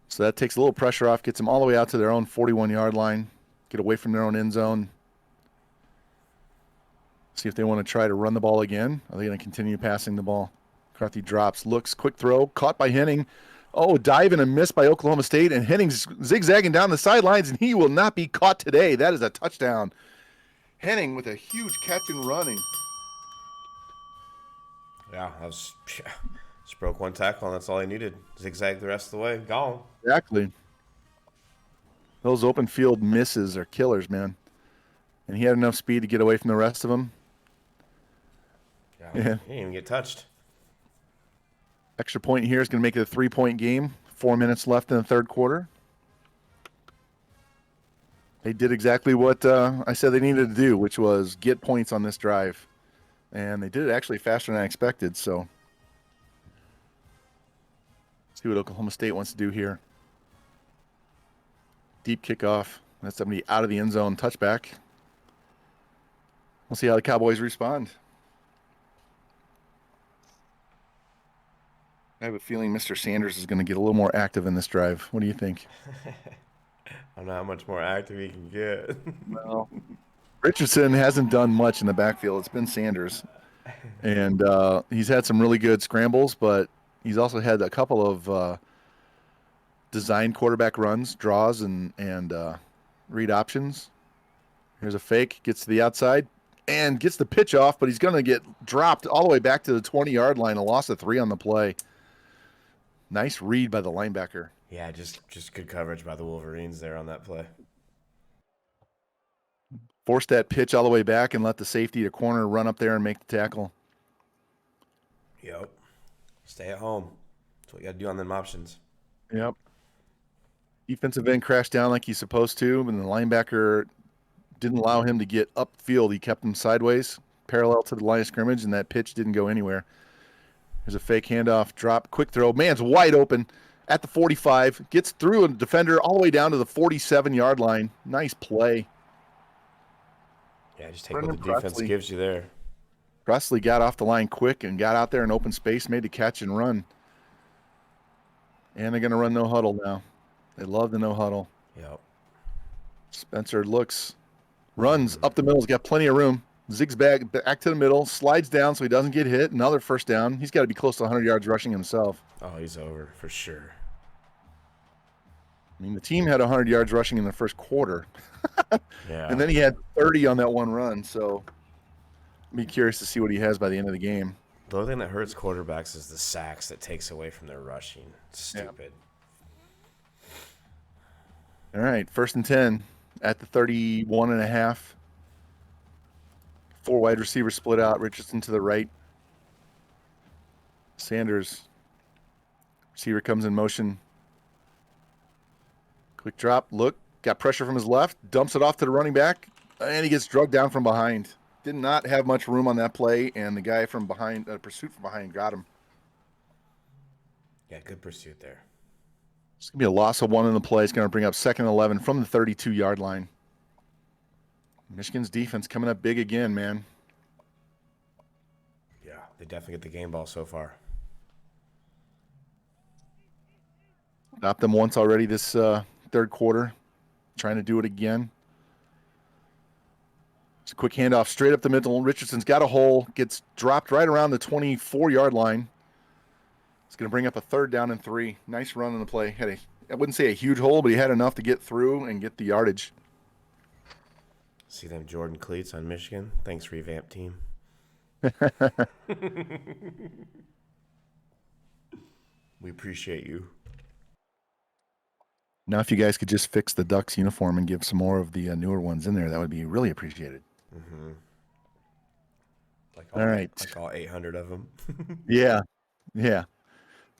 So that takes a little pressure off, gets them all the way out to their own 41-yard line, get away from their own end zone. See if they want to try to run the ball again. Are they going to continue passing the ball? McCarthy drops, looks, quick throw, caught by Henning. Oh, dive and a miss by Oklahoma State, and Henning's zigzagging down the sidelines, and he will not be caught today. That is a touchdown. Henning with a huge catch and running. Yeah, just broke 1 tackle, and that's all he needed. Zigzag the rest of the way. Gone. Exactly. Those open field misses are killers, man. And he had enough speed to get away from the rest of them. Yeah. He didn't even get touched. Extra point here is going to make it a 3-point game. 4 minutes left in the 3rd quarter. They did exactly what I said they needed to do, which was get points on this drive. And they did it actually faster than I expected, so see what Oklahoma State wants to do here. Deep kickoff. That's somebody out of the end zone. Touchback. We'll see how the Cowboys respond. I have a feeling Mr. Sanders is going to get a little more active in this drive. What do you think? I don't know how much more active he can get. Well, Richardson hasn't done much in the backfield. It's been Sanders. And he's had some really good scrambles, but he's also had a couple of design quarterback runs, draws, and read options. Here's a fake, gets to the outside, and gets the pitch off, but he's going to get dropped all the way back to the 20-yard line, a loss of 3 on the play. Nice read by the linebacker. Yeah, just good coverage by the Wolverines there on that play. Forced that pitch all the way back and let the safety to corner run up there and make the tackle. Yep. Stay at home. That's what you got to do on them options. Yep. Defensive end crashed down like he's supposed to, and the linebacker didn't allow him to get upfield. He kept him sideways, parallel to the line of scrimmage, and that pitch didn't go anywhere. There's a fake handoff, drop, quick throw. Man's wide open at the 45. Gets through a defender all the way down to the 47-yard line. Nice play. Yeah, just take what the defense gives you there. Presley got off the line quick and got out there in open space, made the catch and run. And they're going to run no huddle now. They love the no huddle. Yep. Spencer looks, runs up the middle. He's got plenty of room. Zigzag back to the middle, slides down so he doesn't get hit. Another first down. He's got to be close to 100 yards rushing himself. Oh, he's over for sure. I mean, the team had 100 yards rushing in the first quarter. Yeah. And then he had 30 on that one run. So I'd be curious to see what he has by the end of the game. The only thing that hurts quarterbacks is the sacks that takes away from their rushing. It's stupid. Yeah. All right, 1st and 10 at the 31.5. 4 wide receivers split out. Richardson to the right. Sanders. Receiver comes in motion. Quick drop. Look. Got pressure from his left. Dumps it off to the running back. And he gets drugged down from behind. Did not have much room on that play. And the guy from behind, pursuit from behind, got him. Yeah, good pursuit there. It's going to be a loss of 1 in the play. It's going to bring up 2nd and 11 from the 32-yard line. Michigan's defense coming up big again, man. Yeah, they definitely get the game ball so far. Stopped them once already this third quarter. Trying to do it again. It's a quick handoff straight up the middle. Richardson's got a hole. Gets dropped right around the 24-yard line. It's going to bring up a 3rd down and 3. Nice run on the play. I wouldn't say a huge hole, but he had enough to get through and get the yardage. See them Jordan cleats on Michigan. Thanks, revamp team. We appreciate you. Now, if you guys could just fix the Ducks uniform and give some more of the newer ones in there, that would be really appreciated. Mm-hmm. All right. Like all 800 of them. Yeah.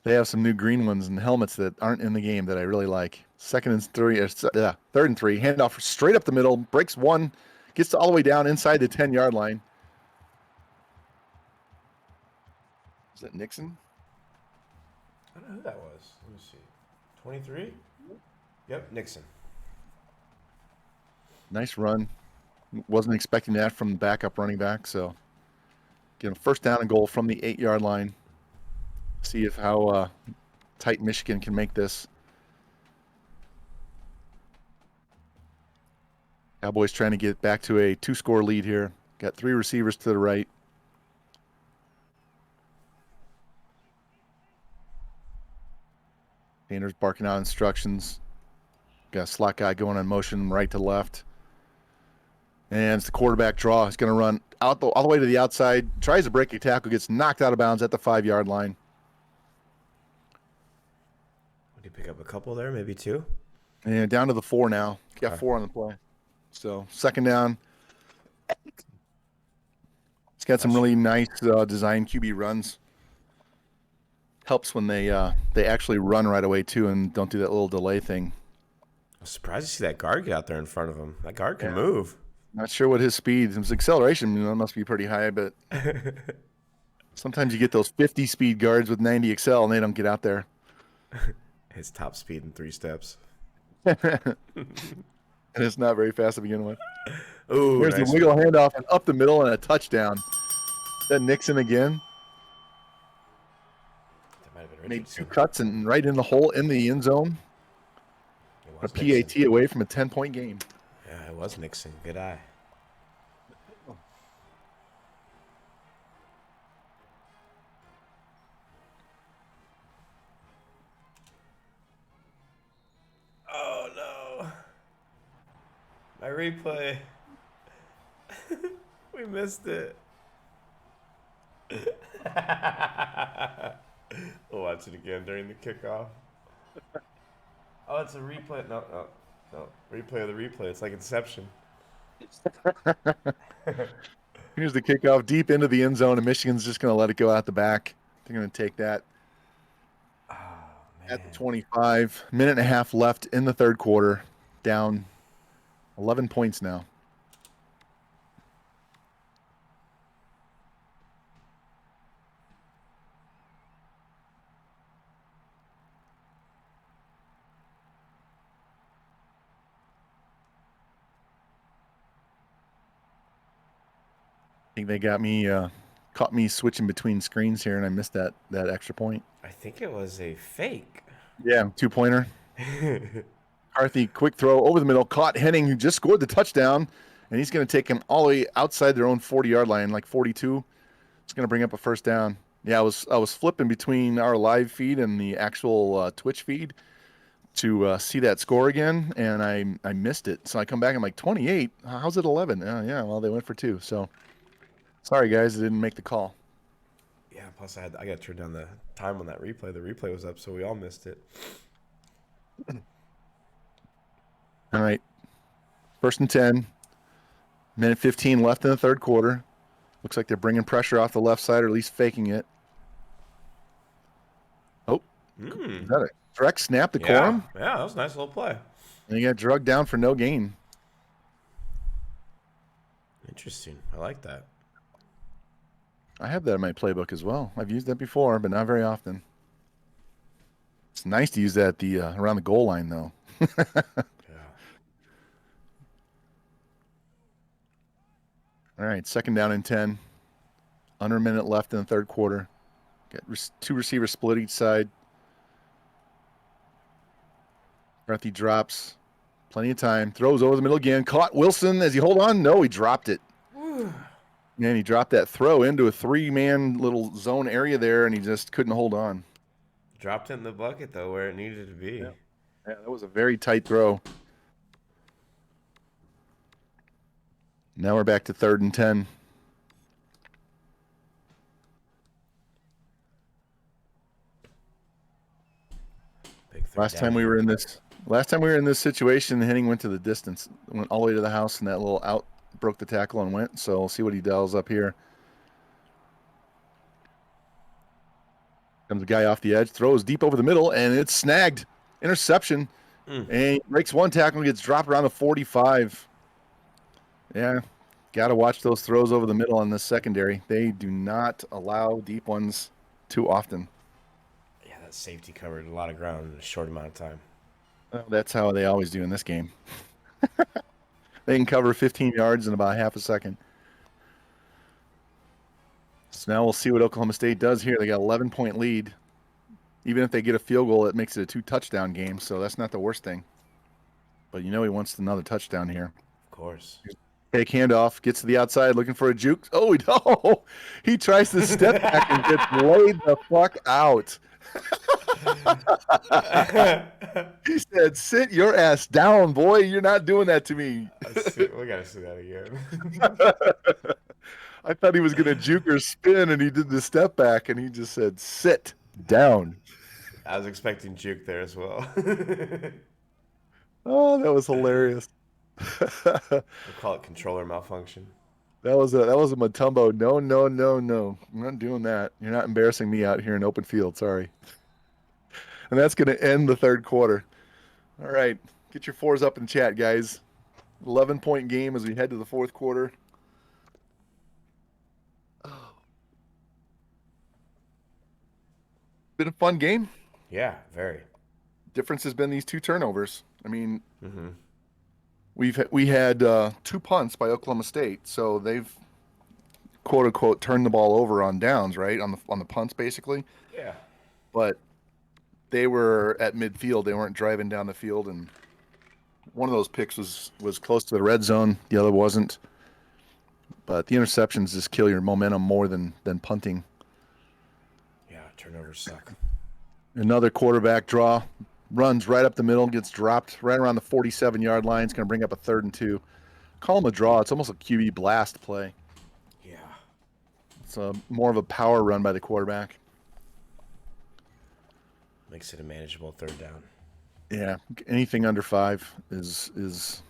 They have some new green ones and helmets that aren't in the game that I really like. 3rd and 3. Handoff straight up the middle. Breaks 1. Gets all the way down inside the 10-yard line. Is that Nixon? I don't know who that was. Let me see. 23? Yep, Nixon. Nice run. Wasn't expecting that from the backup running back. So, get a 1st down and goal from the 8-yard line. See if how tight Michigan can make this. Cowboys trying to get back to a 2-score lead here. Got 3 receivers to the right. Painter's barking out instructions. Got a slot guy going on motion right to left. And it's the quarterback draw. He's going to run out all the way to the outside. Tries to break a tackle. Gets knocked out of bounds at the 5-yard line. Did he pick up a couple there? Maybe 2? And down to the 4 now. Got Okay. 4 on the play. So 2nd down. It's got some really nice design QB runs. Helps when they actually run right away too and don't do that little delay thing. I'm surprised to see that guard get out there in front of him. That guard can move. Not sure what his speed, his acceleration must be pretty high, but sometimes you get those 50 speed guards with 90 excel and they don't get out there. His top speed in 3 steps. And it's not very fast to begin with. Ooh, Here's nice the wiggle handoff and up the middle and a touchdown. That Nixon again. That might have been Made Richardson. 2 cuts and right in the hole in the end zone. It A was PAT Nixon. away from a 10-point game. Yeah, it was Nixon. Good eye. Oh, no. My replay. We missed it. We'll watch it again during the kickoff. Oh, it's a replay. No. Replay of the replay. It's like Inception. Here's the kickoff deep into the end zone, and Michigan's just going to let it go out the back. They're going to take that Oh, at the 25. Minute and a half left in the third quarter. Down 11 points now. I think they got me, caught me switching between screens here, and I missed that extra point. I think it was a fake. Yeah, 2-pointer. McCarthy, quick throw over the middle, caught Henning, who just scored the touchdown, and he's going to take him all the way outside their own 40-yard line, like 42. It's going to bring up a 1st down. Yeah, I was flipping between our live feed and the actual Twitch feed to see that score again, and I missed it. So I come back, I'm like, 28? How's it 11? Yeah, well, they went for 2. So sorry, guys, I didn't make the call. Yeah, plus I got to turn down the time on that replay. The replay was up, so we all missed it. All right. 1st and 10. Minute 15 left in the third quarter. Looks like they're bringing pressure off the left side, or at least faking it. Oh, is that a direct snap to Corum? Yeah, that was a nice little play. And he got drugged down for no gain. Interesting. I like that. I have that in my playbook as well. I've used that before, but not very often. It's nice to use that at the around the goal line, though. Yeah. All right, 2nd down and 10. Under a minute left in the third quarter. Got two receivers split each side. McCarthy drops. Plenty of time. Throws over the middle again. Caught Wilson as he hold on. No, he dropped it. Man, he dropped that throw into a 3-man little zone area there, and he just couldn't hold on. Dropped it in the bucket, though, where it needed to be. Yeah, that was a very tight throw. Now we're back to 3rd and 10. Last time we were in this situation, Henning went to the distance, went all the way to the house, and that little out broke the tackle and went. So we'll see what he does up here. Comes a guy off the edge, throws deep over the middle, and it's snagged. Interception. And he breaks one tackle and gets dropped around the 45. Yeah, got to watch those throws over the middle on this secondary. They do not allow deep ones too often. Yeah, that safety covered a lot of ground in a short amount of time. Well, that's how they always do in this game. They can cover 15 yards in about half a second. So now we'll see what Oklahoma State does here. They got 11-point lead. Even if they get a field goal, it makes it a 2-touchdown game, so that's not the worst thing. But you know he wants another touchdown here. Of course. Take handoff, gets to the outside looking for a juke. Oh, no. He tries to step back and gets laid the fuck out. He said, sit your ass down, boy. You're not doing that to me. We got to see that again. I thought he was going to juke or spin, and he did the step back, and he just said, sit down. I was expecting juke there as well. Oh, that was hilarious. We'll call it controller malfunction. That was a Mutombo. No. I'm not doing that. You're not embarrassing me out here in open field. Sorry. And that's going to end the third quarter. All right. Get your fours up in chat, guys. 11-point game as we head to the fourth quarter. Oh. Been a fun game. Yeah, very. Difference has been these 2 turnovers. I mean, we had 2 punts by Oklahoma State, so they've quote unquote turned the ball over on downs, right? On the punts, basically. Yeah. But they were at midfield. They weren't driving down the field, and one of those picks was close to the red zone. The other wasn't. But the interceptions just kill your momentum more than punting. Yeah, turnovers suck. Another quarterback draw. Runs right up the middle, gets dropped right around the 47-yard line. It's going to bring up a 3rd and 2. Call him a draw. It's almost a QB blast play. Yeah. It's more of a power run by the quarterback. Makes it a manageable 3rd down. Yeah, anything under 5 is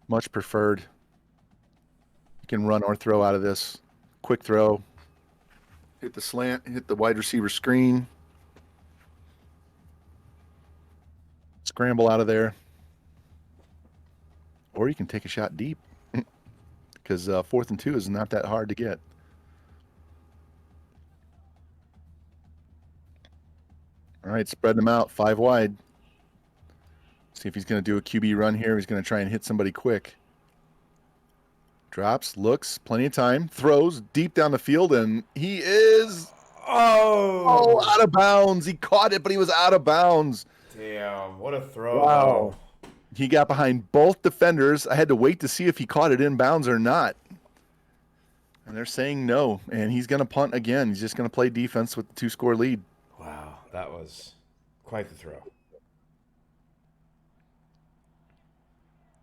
much preferred. You can run or throw out of this. Quick throw. Hit the slant, hit the wide receiver screen. Scramble out of there. Or you can take a shot deep because 4th and 2 is not that hard to get. All right, spread them out 5 wide. See if he's going to do a QB run here. He's going to try and hit somebody quick. Drops, looks, plenty of time, throws deep down the field, and he is out of bounds. He caught it, but he was out of bounds. Damn, what a throw. Wow. He got behind both defenders. I had to wait to see if he caught it in bounds or not. And they're saying no, and he's going to punt again. He's just going to play defense with the 2-score lead. Wow, that was quite the throw.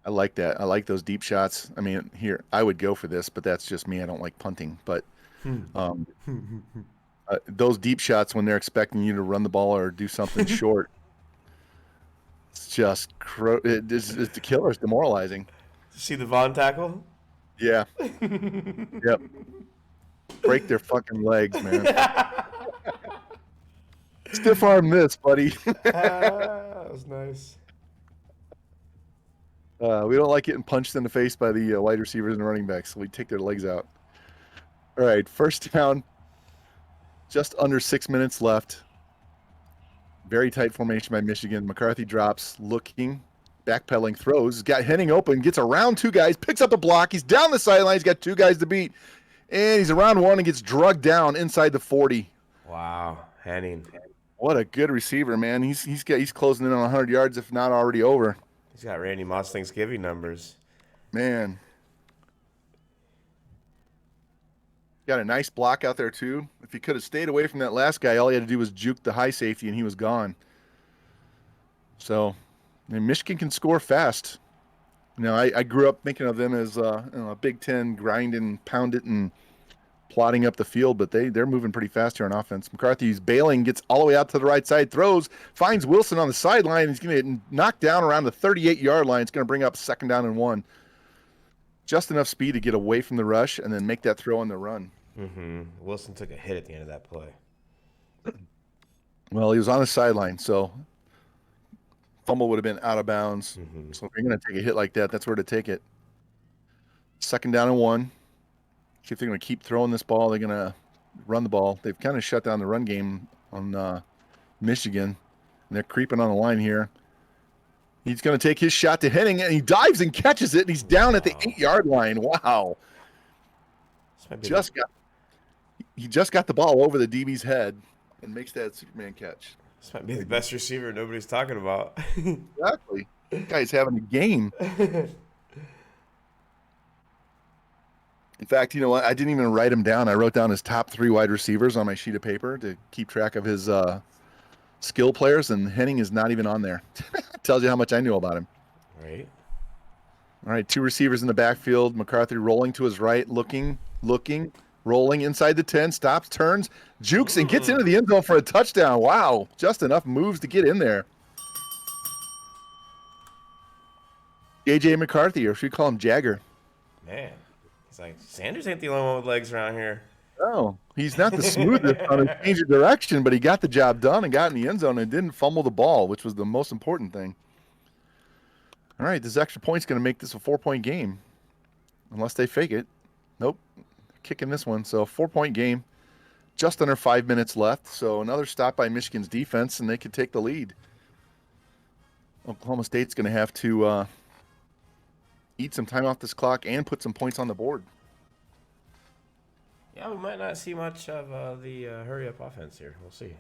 I like that. I like those deep shots. I mean, here, I would go for this, but that's just me. I don't like punting. But those deep shots when they're expecting you to run the ball or do something short, it's just it's the killer. It's demoralizing. See the Vaughn tackle? Yeah. Yep. Break their fucking legs, man. Stiff arm this, buddy. That was nice. We don't like getting punched in the face by the wide receivers and running backs, so we take their legs out. All right, 1st down. Just under 6 minutes left. Very tight formation by Michigan. McCarthy drops, looking, backpedaling, throws. Got Henning open, gets around two guys, picks up a block. He's down the sideline. He's got two guys to beat. And he's around one and gets drugged down inside the 40. Wow, Henning. What a good receiver, man. He's closing in on 100 yards, if not already over. He's got Randy Moss Thanksgiving numbers. Man. Got a nice block out there, too. If he could have stayed away from that last guy, all he had to do was juke the high safety, and he was gone. So, Michigan can score fast. I grew up thinking of them as a Big Ten grind and pound it and plotting up the field, but they're moving pretty fast here on offense. McCarthy's bailing, gets all the way out to the right side, throws, finds Wilson on the sideline. He's going to get knocked down around the 38-yard line. It's going to bring up 2nd down and 1. Just enough speed to get away from the rush and then make that throw on the run. Mm-hmm. Wilson took a hit at the end of that play. Well, he was on the sideline, so fumble would have been out of bounds. Mm-hmm. So if you're going to take a hit like that, that's where to take it. 2nd down and 1. See if they're going to keep throwing this ball. They're going to run the ball. They've kind of shut down the run game on Michigan, and they're creeping on the line here. He's going to take his shot to Henning, and he dives and catches it, and he's down at the 8-yard line. Wow. He just got the ball over the DB's head and makes that Superman catch. This might be the best receiver nobody's talking about. Exactly. That guy's having a game. In fact, you know what? I didn't even write him down. I wrote down his top 3 wide receivers on my sheet of paper to keep track of his skill players, and Henning is not even on there. Tells you how much I knew about him. Right. All right, 2 receivers in the backfield. McCarthy rolling to his right, looking, rolling inside the 10, stops, turns, jukes, and gets into the end zone for a touchdown. Wow, just enough moves to get in there. J.J. McCarthy, or should we call him Jagger? Man, he's like, Sanders ain't the only one with legs around here. No, he's not the smoothest on a change of direction, but he got the job done and got in the end zone and didn't fumble the ball, which was the most important thing. All right, this extra point's going to make this a 4-point game, unless they fake it. Nope, kicking this one. So 4-point game, just under 5 minutes left. So another stop by Michigan's defense, and they could take the lead. Oklahoma State's going to have to eat some time off this clock and put some points on the board. Yeah, we might not see much of the hurry-up offense here. We'll see.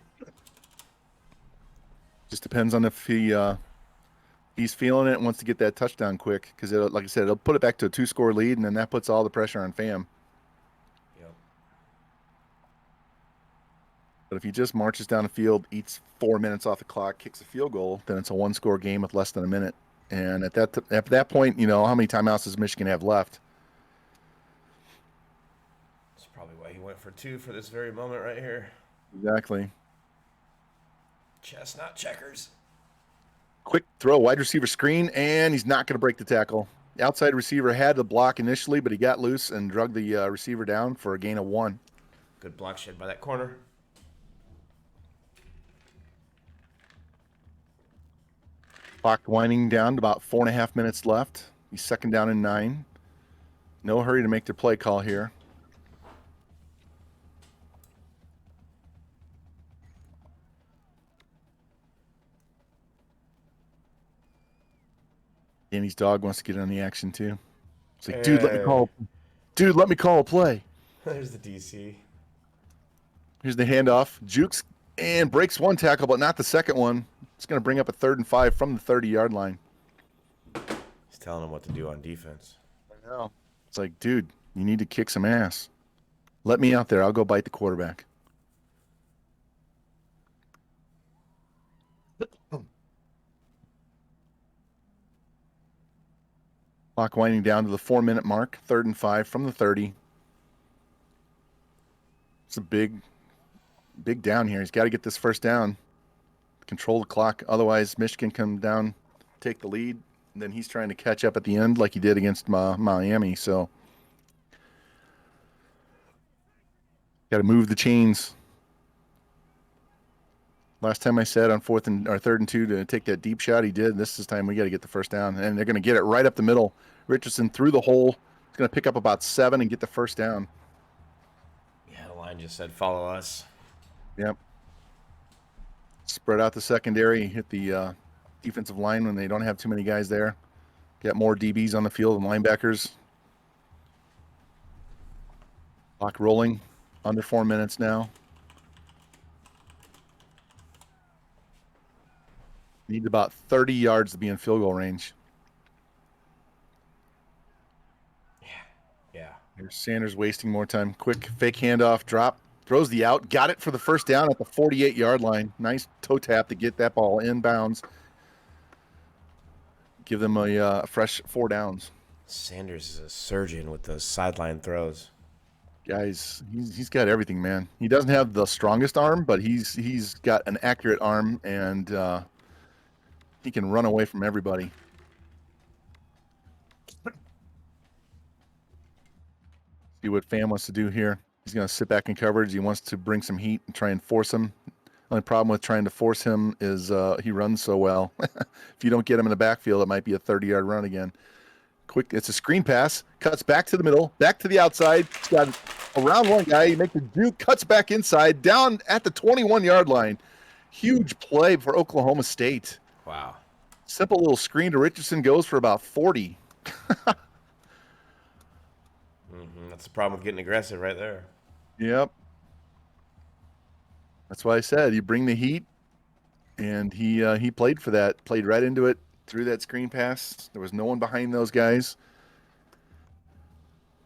Just depends on if he's feeling it and wants to get that touchdown quick. Because, like I said, it'll put it back to a 2-score lead, and then that puts all the pressure on Pham. Yep. But if he just marches down the field, eats 4 minutes off the clock, kicks a field goal, then it's a 1-score game with less than a minute. And at that point, how many timeouts does Michigan have left? That's probably why he went for 2 for this very moment right here. Exactly. Chess, not checkers. Quick throw, wide receiver screen, and he's not going to break the tackle. The outside receiver had the block initially, but he got loose and drug the receiver down for a gain of 1. Good block shed by that corner. Clock winding down to about 4.5 minutes left. He's 2nd down and 9. No hurry to make their play call here. Danny's dog wants to get on the action too. It's like, dude, let me call a play. There's the DC. Here's the handoff. Jukes and breaks 1 tackle, but not the second one. It's going to bring up a 3rd and 5 from the 30-yard line. He's telling him what to do on defense. I know. It's like, dude, you need to kick some ass. Let me out there. I'll go bite the quarterback. Clock winding down to the 4-minute mark. 3rd and 5 from the 30. It's a big down here. He's got to get this first down. Control the clock. Otherwise, Michigan come down, take the lead. And then he's trying to catch up at the end like he did against Miami. So, got to move the chains. Last time I said on 3rd and 2 to take that deep shot, he did. This time we got to get the first down, and they're going to get it right up the middle. Richardson through the hole. He's going to pick up about 7 and get the first down. Yeah, the line just said, follow us. Yep. Spread out the secondary, hit the defensive line when they don't have too many guys there. Get more DBs on the field and linebackers. Clock rolling. Under 4 minutes now. Need about 30 yards to be in field goal range. Yeah. Here's Sanders wasting more time. Quick fake handoff, drop, throws the out, got it for the first down at the 48-yard line. Nice toe tap to get that ball inbounds. Give them a fresh 4 downs. Sanders is a surgeon with those sideline throws. Guys, he's got everything, man. He doesn't have the strongest arm, but he's got an accurate arm, and he can run away from everybody. See what Fam wants to do here. He's going to sit back in coverage. He wants to bring some heat and try and force him. Only problem with trying to force him is he runs so well. If you don't get him in the backfield, it might be a 30-yard run again. Quick, it's a screen pass. Cuts back to the middle, back to the outside. He's got around one guy. He makes the juke, cuts back inside, down at the 21-yard line. Huge play for Oklahoma State. Wow. Simple little screen to Richardson, goes for about 40. That's the problem with getting aggressive right there. Yep. That's why I said you bring the heat, and he played for that. Played right into it, threw that screen pass. There was no one behind those guys.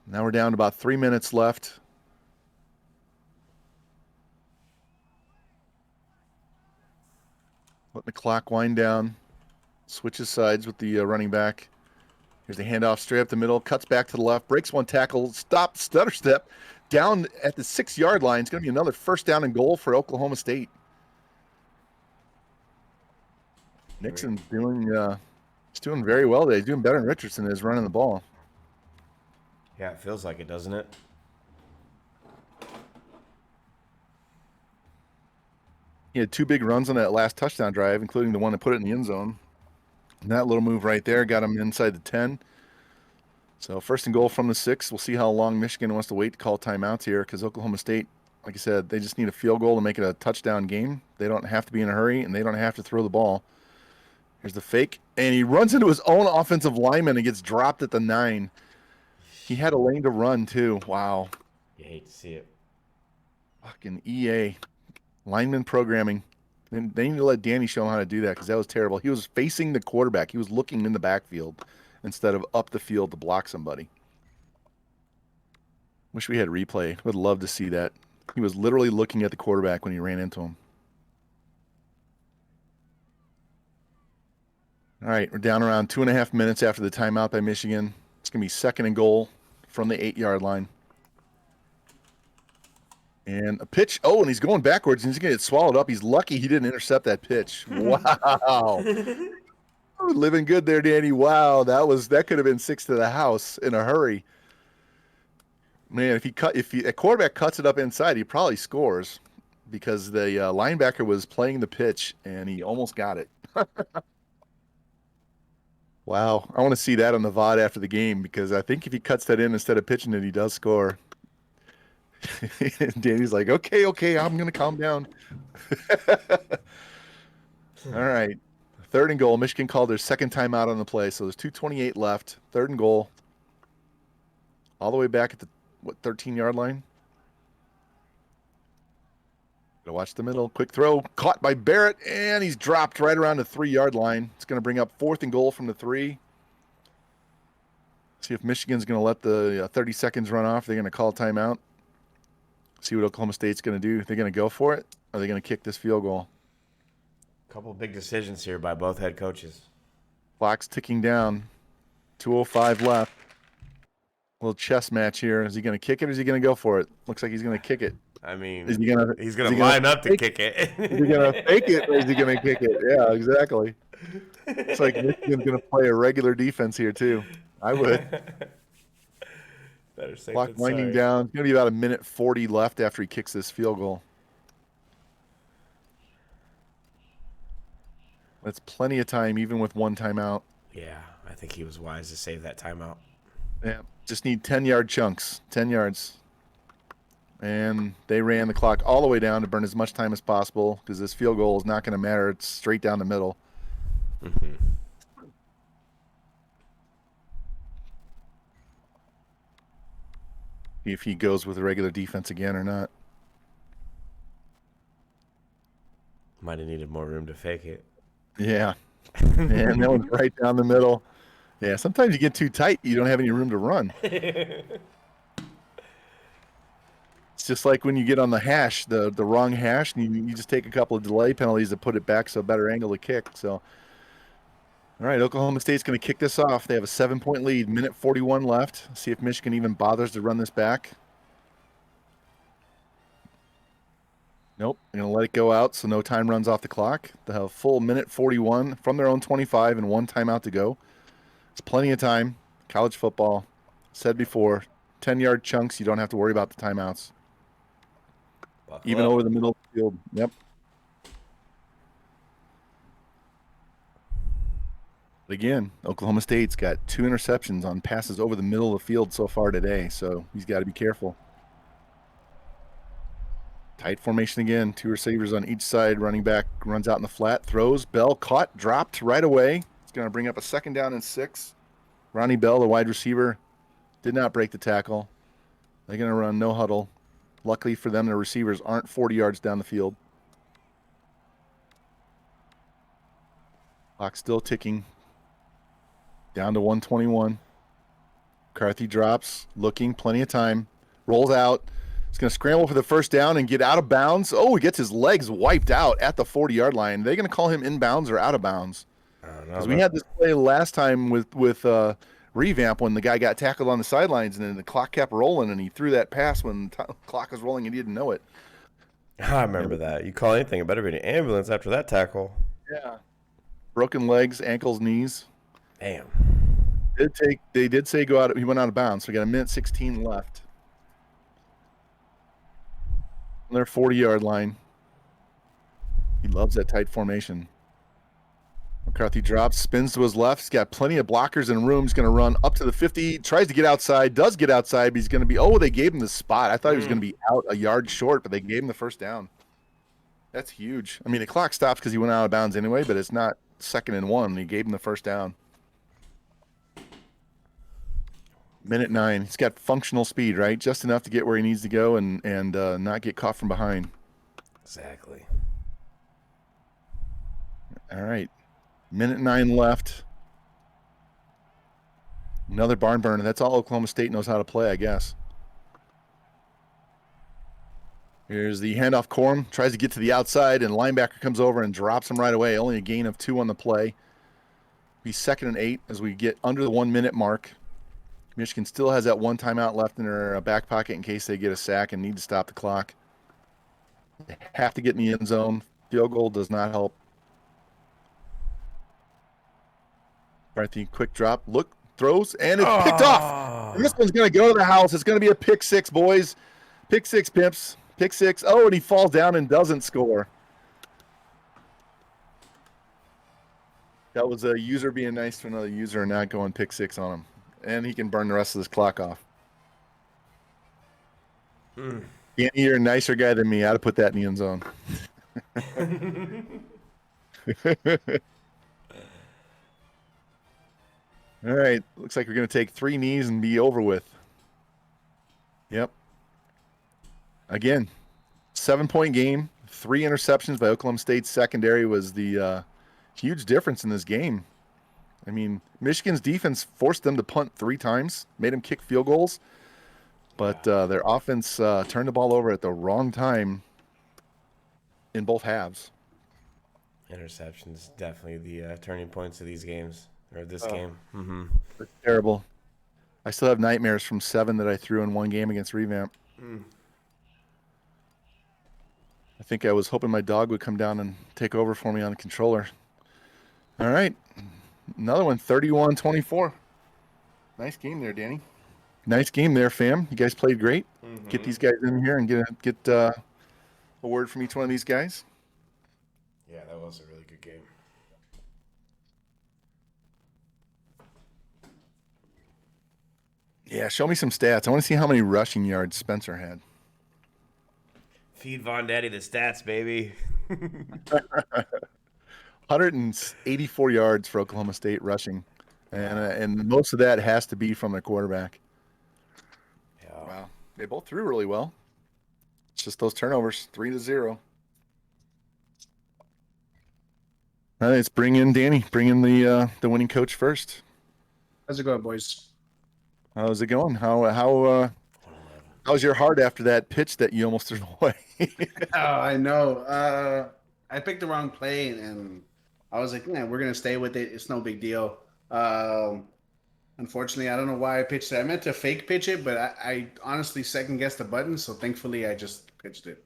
Now we're down to about 3 minutes left. Let the clock wind down. Switches sides with the running back. Here's the handoff straight up the middle. Cuts back to the left. Breaks one tackle. Stops. Stutter step. Down at the 6-yard line. It's going to be another first down and goal for Oklahoma State. Nixon's he's doing very well today. He's doing better than Richardson is running the ball. Yeah, it feels like it, doesn't it? He had 2 big runs on that last touchdown drive, including the one that put it in the end zone. And that little move right there got him inside the 10. So first and goal from the 6. We'll see how long Michigan wants to wait to call timeouts here, because Oklahoma State, like I said, they just need a field goal to make it a touchdown game. They don't have to be in a hurry, and they don't have to throw the ball. Here's the fake, and he runs into his own offensive lineman and gets dropped at the 9. He had a lane to run, too. Wow. You hate to see it. Fucking EA. Lineman programming. And they need to let Danny show him how to do that, because that was terrible. He was facing the quarterback. He was looking in the backfield instead of up the field to block somebody. Wish we had replay. Would love to see that. He was literally looking at the quarterback when he ran into him. All right, we're down around 2.5 minutes after the timeout by Michigan. It's going to be second and goal from the 8-yard line. And a pitch. Oh, and he's going backwards, and he's going to get swallowed up. He's lucky he didn't intercept that pitch. Wow. Living good there, Danny. Wow, that could have been 6 to the house in a hurry. Man, if a quarterback cuts it up inside, he probably scores, because the linebacker was playing the pitch, and he almost got it. Wow, I want to see that on the VOD after the game, because I think if he cuts that in instead of pitching it, he does score. Danny's like, okay, I'm going to calm down. All right, third and goal. Michigan called their second timeout on the play, so there's 2:28 left. Third and goal. All the way back at the 13-yard line. Gotta watch the middle. Quick throw, caught by Barrett, and he's dropped right around the 3-yard line. It's going to bring up fourth and goal from the 3. See if Michigan's going to let the 30 seconds run off. They're going to call a timeout. See what Oklahoma State's going to do. They're going to go for it, or are they going to kick this field goal? A couple big decisions here by both head coaches. Clock's ticking down. 2:05 left. Little chess match here. Is he going to kick it, or is he going to go for it? Looks like he's going to kick it. I mean, he's going to line up to kick it. Is he going to fake it, or is he going to kick it? Yeah, exactly. It's like Michigan's going to play a regular defense here, too. I would. Better safe Clock than winding sorry. down. It's going to be about 1:40 left after he kicks this field goal. That's plenty of time, even with one timeout. Yeah, I think he was wise to save that timeout. Yeah, just need 10-yard chunks. 10 yards. And they ran the clock all the way down to burn as much time as possible because this field goal is not going to matter. It's straight down the middle. Mm-hmm. If he goes with a regular defense again or not. Might have needed more room to fake it. Yeah. And that one's right down the middle. Yeah, sometimes you get too tight. You don't have any room to run. It's just like when you get on the hash, the wrong hash, and you just take a couple of delay penalties to put it back so a better angle to kick. So, all right, Oklahoma State's going to kick this off. They have a 7-point lead, minute 41 left. See if Michigan even bothers to run this back. Nope, they're going to let it go out so no time runs off the clock. They'll have a full minute 41 from their own 25 and 1 timeout to go. It's plenty of time. College football, said before, 10-yard chunks. You don't have to worry about the timeouts. Buckle Even up. over the middle of the field. Yep. But again, Oklahoma State's got 2 interceptions on passes over the middle of the field so far today, so he's got to be careful. Tight formation again. 2 receivers on each side. Running back runs out in the flat. Throws. Bell caught. Dropped right away. It's going to bring up a 2nd down and 6. Ronnie Bell, the wide receiver, did not break the tackle. They're going to run no huddle. Luckily for them, the receivers aren't 40 yards down the field. Clock still ticking. Down to 121. McCarthy drops. Looking. Plenty of time. Rolls out. He's going to scramble for the 1st down and get out of bounds. Oh, he gets his legs wiped out at the 40-yard line. Are they going to call him inbounds or out of bounds? I don't know. Because we had this play last time with Revamp when the guy got tackled on the sidelines and then the clock kept rolling and he threw that pass when the clock was rolling and he didn't know it. I remember that. You call anything, it better be an ambulance after that tackle. Yeah. Broken legs, ankles, knees. Damn. They did say go out. He went out of bounds. So we got a minute 16 left. On their 40-yard line. He loves that tight formation. McCarthy drops, spins to his left. He's got plenty of blockers and room. He's going to run up to the 50. Tries to get outside. Does get outside, but he's going to be. Oh, they gave him the spot. I thought he was going to be out a yard short, but they gave him the 1st down. That's huge. I mean, the clock stops because he went out of bounds anyway, but it's not 2nd and 1. He gave him the 1st down. Minute 9. He's got functional speed, right? Just enough to get where he needs to go and not get caught from behind. Exactly. All right. Minute 9 left. Another barn burner. That's all Oklahoma State knows how to play, I guess. Here's the handoff. Corum tries to get to the outside, and linebacker comes over and drops him right away. Only a gain of 2 on the play. Be 2nd and 8 as we get under the 1-minute mark. Michigan still has that 1 timeout left in their back pocket in case they get a sack and need to stop the clock. They have to get in the end zone. Field goal does not help. McCarthy, quick drop, look, throws, and it's picked off. And this one's going to go to the house. It's going to be a pick 6, boys. Pick 6, pimps. Pick 6. Oh, and he falls down and doesn't score. That was a user being nice to another user and not going pick 6 on him. And he can burn the rest of this clock off. Danny, you're a nicer guy than me. I'd have put that in the end zone. All right. Looks like we're going to take 3 knees and be over with. Yep. Again, 7-point game. 3 interceptions by Oklahoma State's secondary was the huge difference in this game. I mean, Michigan's defense forced them to punt 3 times, made them kick field goals, but their offense turned the ball over at the wrong time in both halves. Interceptions definitely the turning points of these games, or this game. Mm-hmm. It's terrible. I still have nightmares from 7 that I threw in one game against Revamp. I think I was hoping my dog would come down and take over for me on the controller. All right. Another one, 31-24. Nice game there, Danny. Nice game there, fam. You guys played great. Mm-hmm. Get these guys in here and get a word from each one of these guys. Yeah, that was a really good game. Yeah, show me some stats. I want to see how many rushing yards Spencer had. Feed Von Daddy the stats, baby. 184 yards for Oklahoma State rushing, and most of that has to be from the quarterback. Yeah. Wow, they both threw really well. It's just those turnovers, 3-0. All right, let's bring in Danny. Bring in the winning coach first. How's it going, boys? How's it going? How's your heart after that pitch that you almost threw away? Oh, I know. I picked the wrong play, and I was like, "Man, we're gonna stay with it. It's no big deal." Unfortunately, I don't know why I pitched it. I meant to fake pitch it, but I honestly second guessed the button. So thankfully, I just pitched it.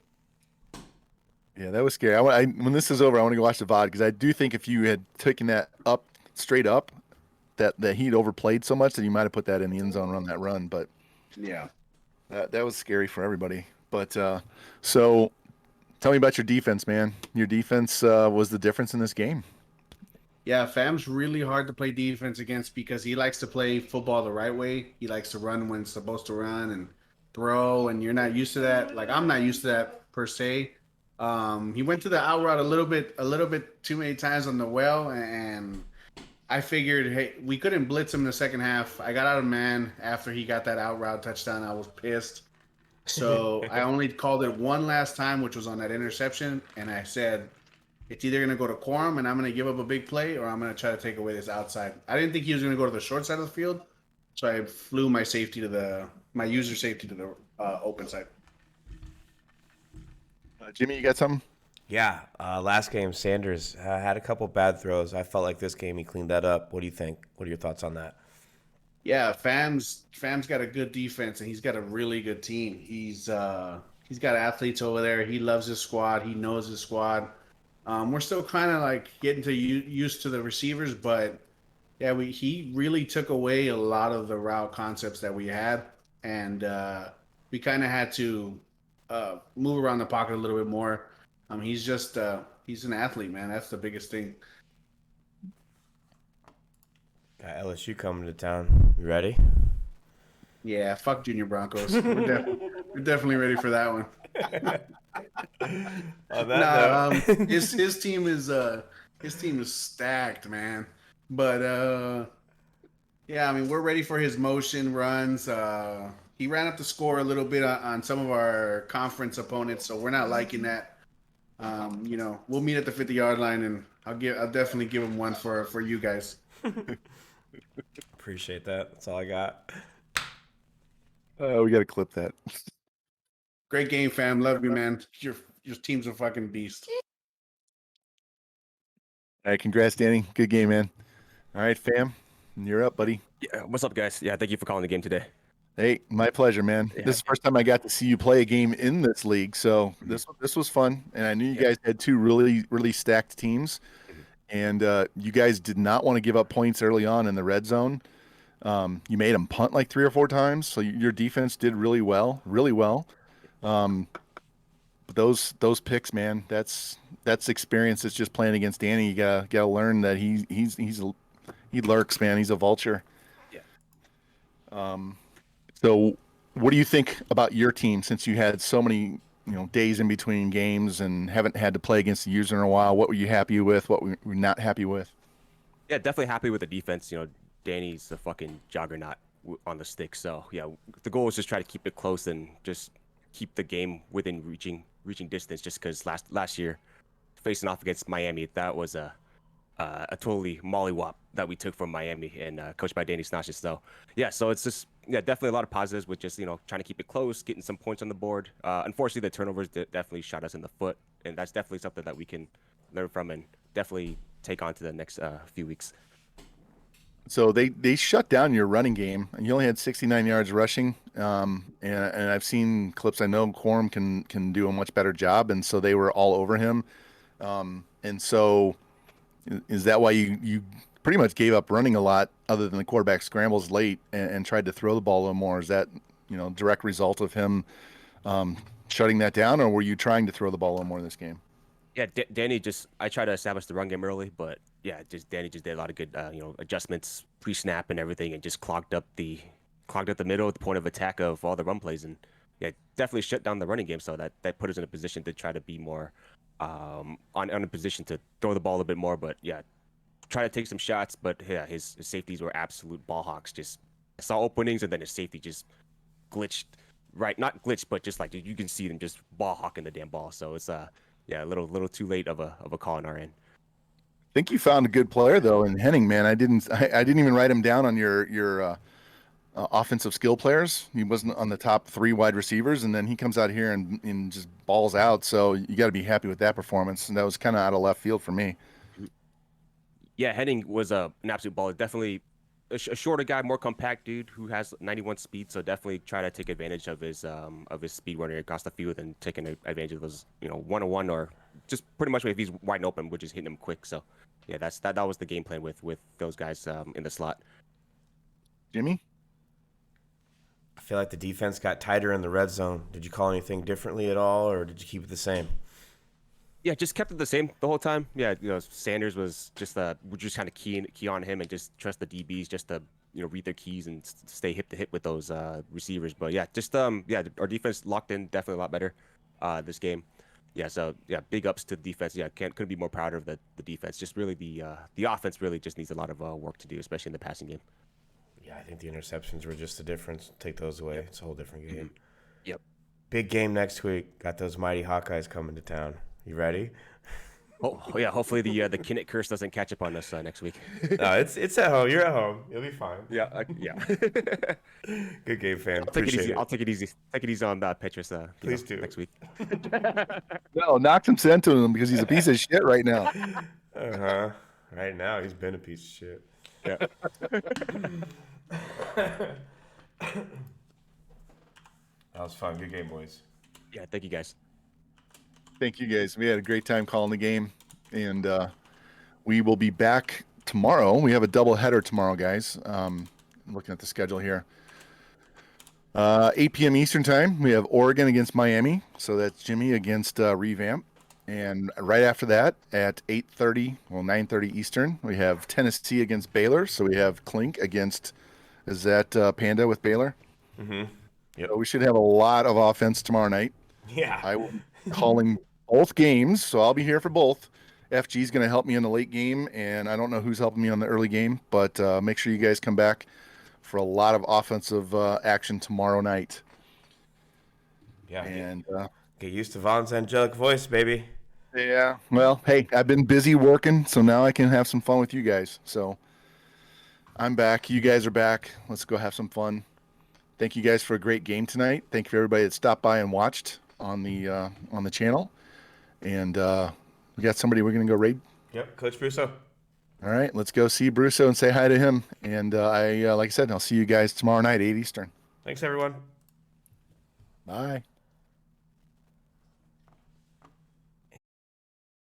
Yeah, that was scary. When this is over, I want to go watch the VOD because I do think if you had taken that up straight up, that he'd overplayed so much that you might have put that in the end zone run that run. But Yeah. that was scary for everybody. But so tell me about your defense, man. Your defense was the difference in this game. Yeah, Fam's really hard to play defense against because he likes to play football the right way. He likes to run when it's supposed to run and throw, and you're not used to that. Like I'm not used to that per se. He went to the out route a little bit too many times on the well, and I figured, hey, we couldn't blitz him in the second half. I got out of man after he got that out route touchdown. I was pissed. So I only called it one last time, which was on that interception, and I said, it's either going to go to Quorum and I'm going to give up a big play, or I'm going to try to take away this outside. I didn't think he was going to go to the short side of the field, so I flew my user safety to the open side. Jimmy, you got something? Yeah. Last game, Sanders had a couple bad throws. I felt like this game he cleaned that up. What do you think? What are your thoughts on that? Yeah, Fam's got a good defense and he's got a really good team. He's got athletes over there. He loves his squad. He knows his squad. We're still kind of like getting used to the receivers, but yeah, he really took away a lot of the route concepts that we had, and we kind of had to move around the pocket a little bit more. He's just he's an athlete, man. That's the biggest thing. Got LSU coming to town. You ready? Yeah, fuck Junior Broncos. We're definitely ready for that one. On that note. His team is stacked, man. But yeah, I mean we're ready for his motion runs. He ran up the score a little bit on some of our conference opponents, so we're not liking that. We'll meet at the 50-yard line, and I'll definitely give him one for you guys. Appreciate that. That's all I got. We got to clip that. Great game, fam. Love you, man. Your team's a fucking beast. All right, congrats, Danny. Good game, man. All right, fam, you're up, buddy. Yeah, what's up, guys? Yeah, thank you for calling the game today. Hey, my pleasure, man. Yeah. This is the first time I got to see you play a game in this league, so this was fun. And I knew you guys had two really stacked teams, and you guys did not want to give up points early on in the red zone. You made them punt like 3 or 4 times, so your defense did really well. But those picks, man, that's experience. It's just playing against Danny. You gotta learn that he lurks, man. He's a vulture. Yeah. So what do you think about your team since you had so many, days in between games and haven't had to play against the user in a while? What were you happy with? What were you not happy with? Yeah, definitely happy with the defense. Danny's a fucking juggernaut on the stick. So yeah, the goal is just try to keep it close and just keep the game within reaching distance. Just because last year, facing off against Miami, that was a totally mollywop that we took from Miami and coached by Danny Snodges. So yeah, so it's just definitely a lot of positives with just trying to keep it close, getting some points on the board. Unfortunately, the turnovers definitely shot us in the foot, and that's definitely something that we can learn from and definitely take on to the next few weeks. So they shut down your running game, and you only had 69 yards rushing. And I've seen clips. I know Quorum can do a much better job, and so they were all over him. And so, is that why you pretty much gave up running a lot, other than the quarterback scrambles late and tried to throw the ball a little more? Is that direct result of him shutting that down, or were you trying to throw the ball a little more in this game? Yeah, Danny I tried to establish the run game early, but yeah, Danny just did a lot of good, adjustments pre-snap and everything, and just clogged up the middle at the point of attack of all the run plays, and yeah, definitely shut down the running game. So that put us in a position to try to be more on a position to throw the ball a bit more. But yeah, try to take some shots. But yeah, his safeties were absolute ball hawks. Just I saw openings and then his safety just glitched. Right, not glitched, but just like you can see them just ball hawking the damn ball. So it's yeah, a little too late of a call on our end. I think you found a good player though in Henning, man. I didn't even write him down on your offensive skill players. He wasn't on the top 3 wide receivers, and then he comes out here and just balls out. So you got to be happy with that performance. And that was kind of out of left field for me. Yeah, Henning was an absolute baller. Definitely a shorter guy, more compact dude who has 91 speed. So definitely try to take advantage of his speed running across the field and taking advantage of those, one-on-one or just pretty much if he's wide open, we're just hitting him quick. So yeah, that was the game plan with those guys in the slot. Jimmy? I feel like the defense got tighter in the red zone. Did you call anything differently at all, or did you keep it the same? Yeah, just kept it the same the whole time. Yeah, Sanders was just we're just kind of key on him and just trust the DBs just to read their keys and stay hip to hip with those receivers. But yeah, just yeah, our defense locked in definitely a lot better this game. Yeah, so yeah, big ups to the defense. Yeah, couldn't be more proud of the defense. Just really the offense really just needs a lot of work to do, especially in the passing game. Yeah, I think the interceptions were just the difference. Take those away. It's a whole different game. Yep. Big game next week. Got those mighty Hawkeyes coming to town. You ready? Oh yeah, hopefully the Kinnick curse doesn't catch up on us next week. No, it's at home. You're at home. You'll be fine. Yeah, yeah. Good game, fam. I'll take it Appreciate easy. I'll take it easy. Take it easy on Petrus. Please do. Next week. No, knock some sense into him because he's a piece of shit right now. Uh-huh. Right now, he's been a piece of shit. Yeah. That was fun. Good game, boys. Yeah. Thank you guys. Thank you guys. We had a great time calling the game, and we will be back tomorrow. We have a double header tomorrow, guys. Looking at the schedule here. 8 p.m. Eastern time, we have Oregon against Miami. So that's Jimmy against Revamp. And right after that, at 9:30 Eastern, we have Tennessee against Baylor. So we have Clink against, is that Panda with Baylor? Mm-hmm. Yep. So we should have a lot of offense tomorrow night. Yeah. I will be calling both games, so I'll be here for both. FG is going to help me in the late game, and I don't know who's helping me on the early game, but make sure you guys come back for a lot of offensive action tomorrow night. Yeah. And get used to Vaughn's angelic voice, baby. yeah, well, hey, I've been busy working, so now I can have some fun with you guys. So I'm back. You guys are back. Let's go have some fun. Thank you guys for a great game tonight. Thank you for everybody that stopped by and watched on the channel. And we got somebody we're going to go raid. Yep, Coach Brusso. All right, let's go see Brusso and say hi to him. And like I said, I'll see you guys tomorrow night, 8 Eastern. Thanks, everyone. Bye.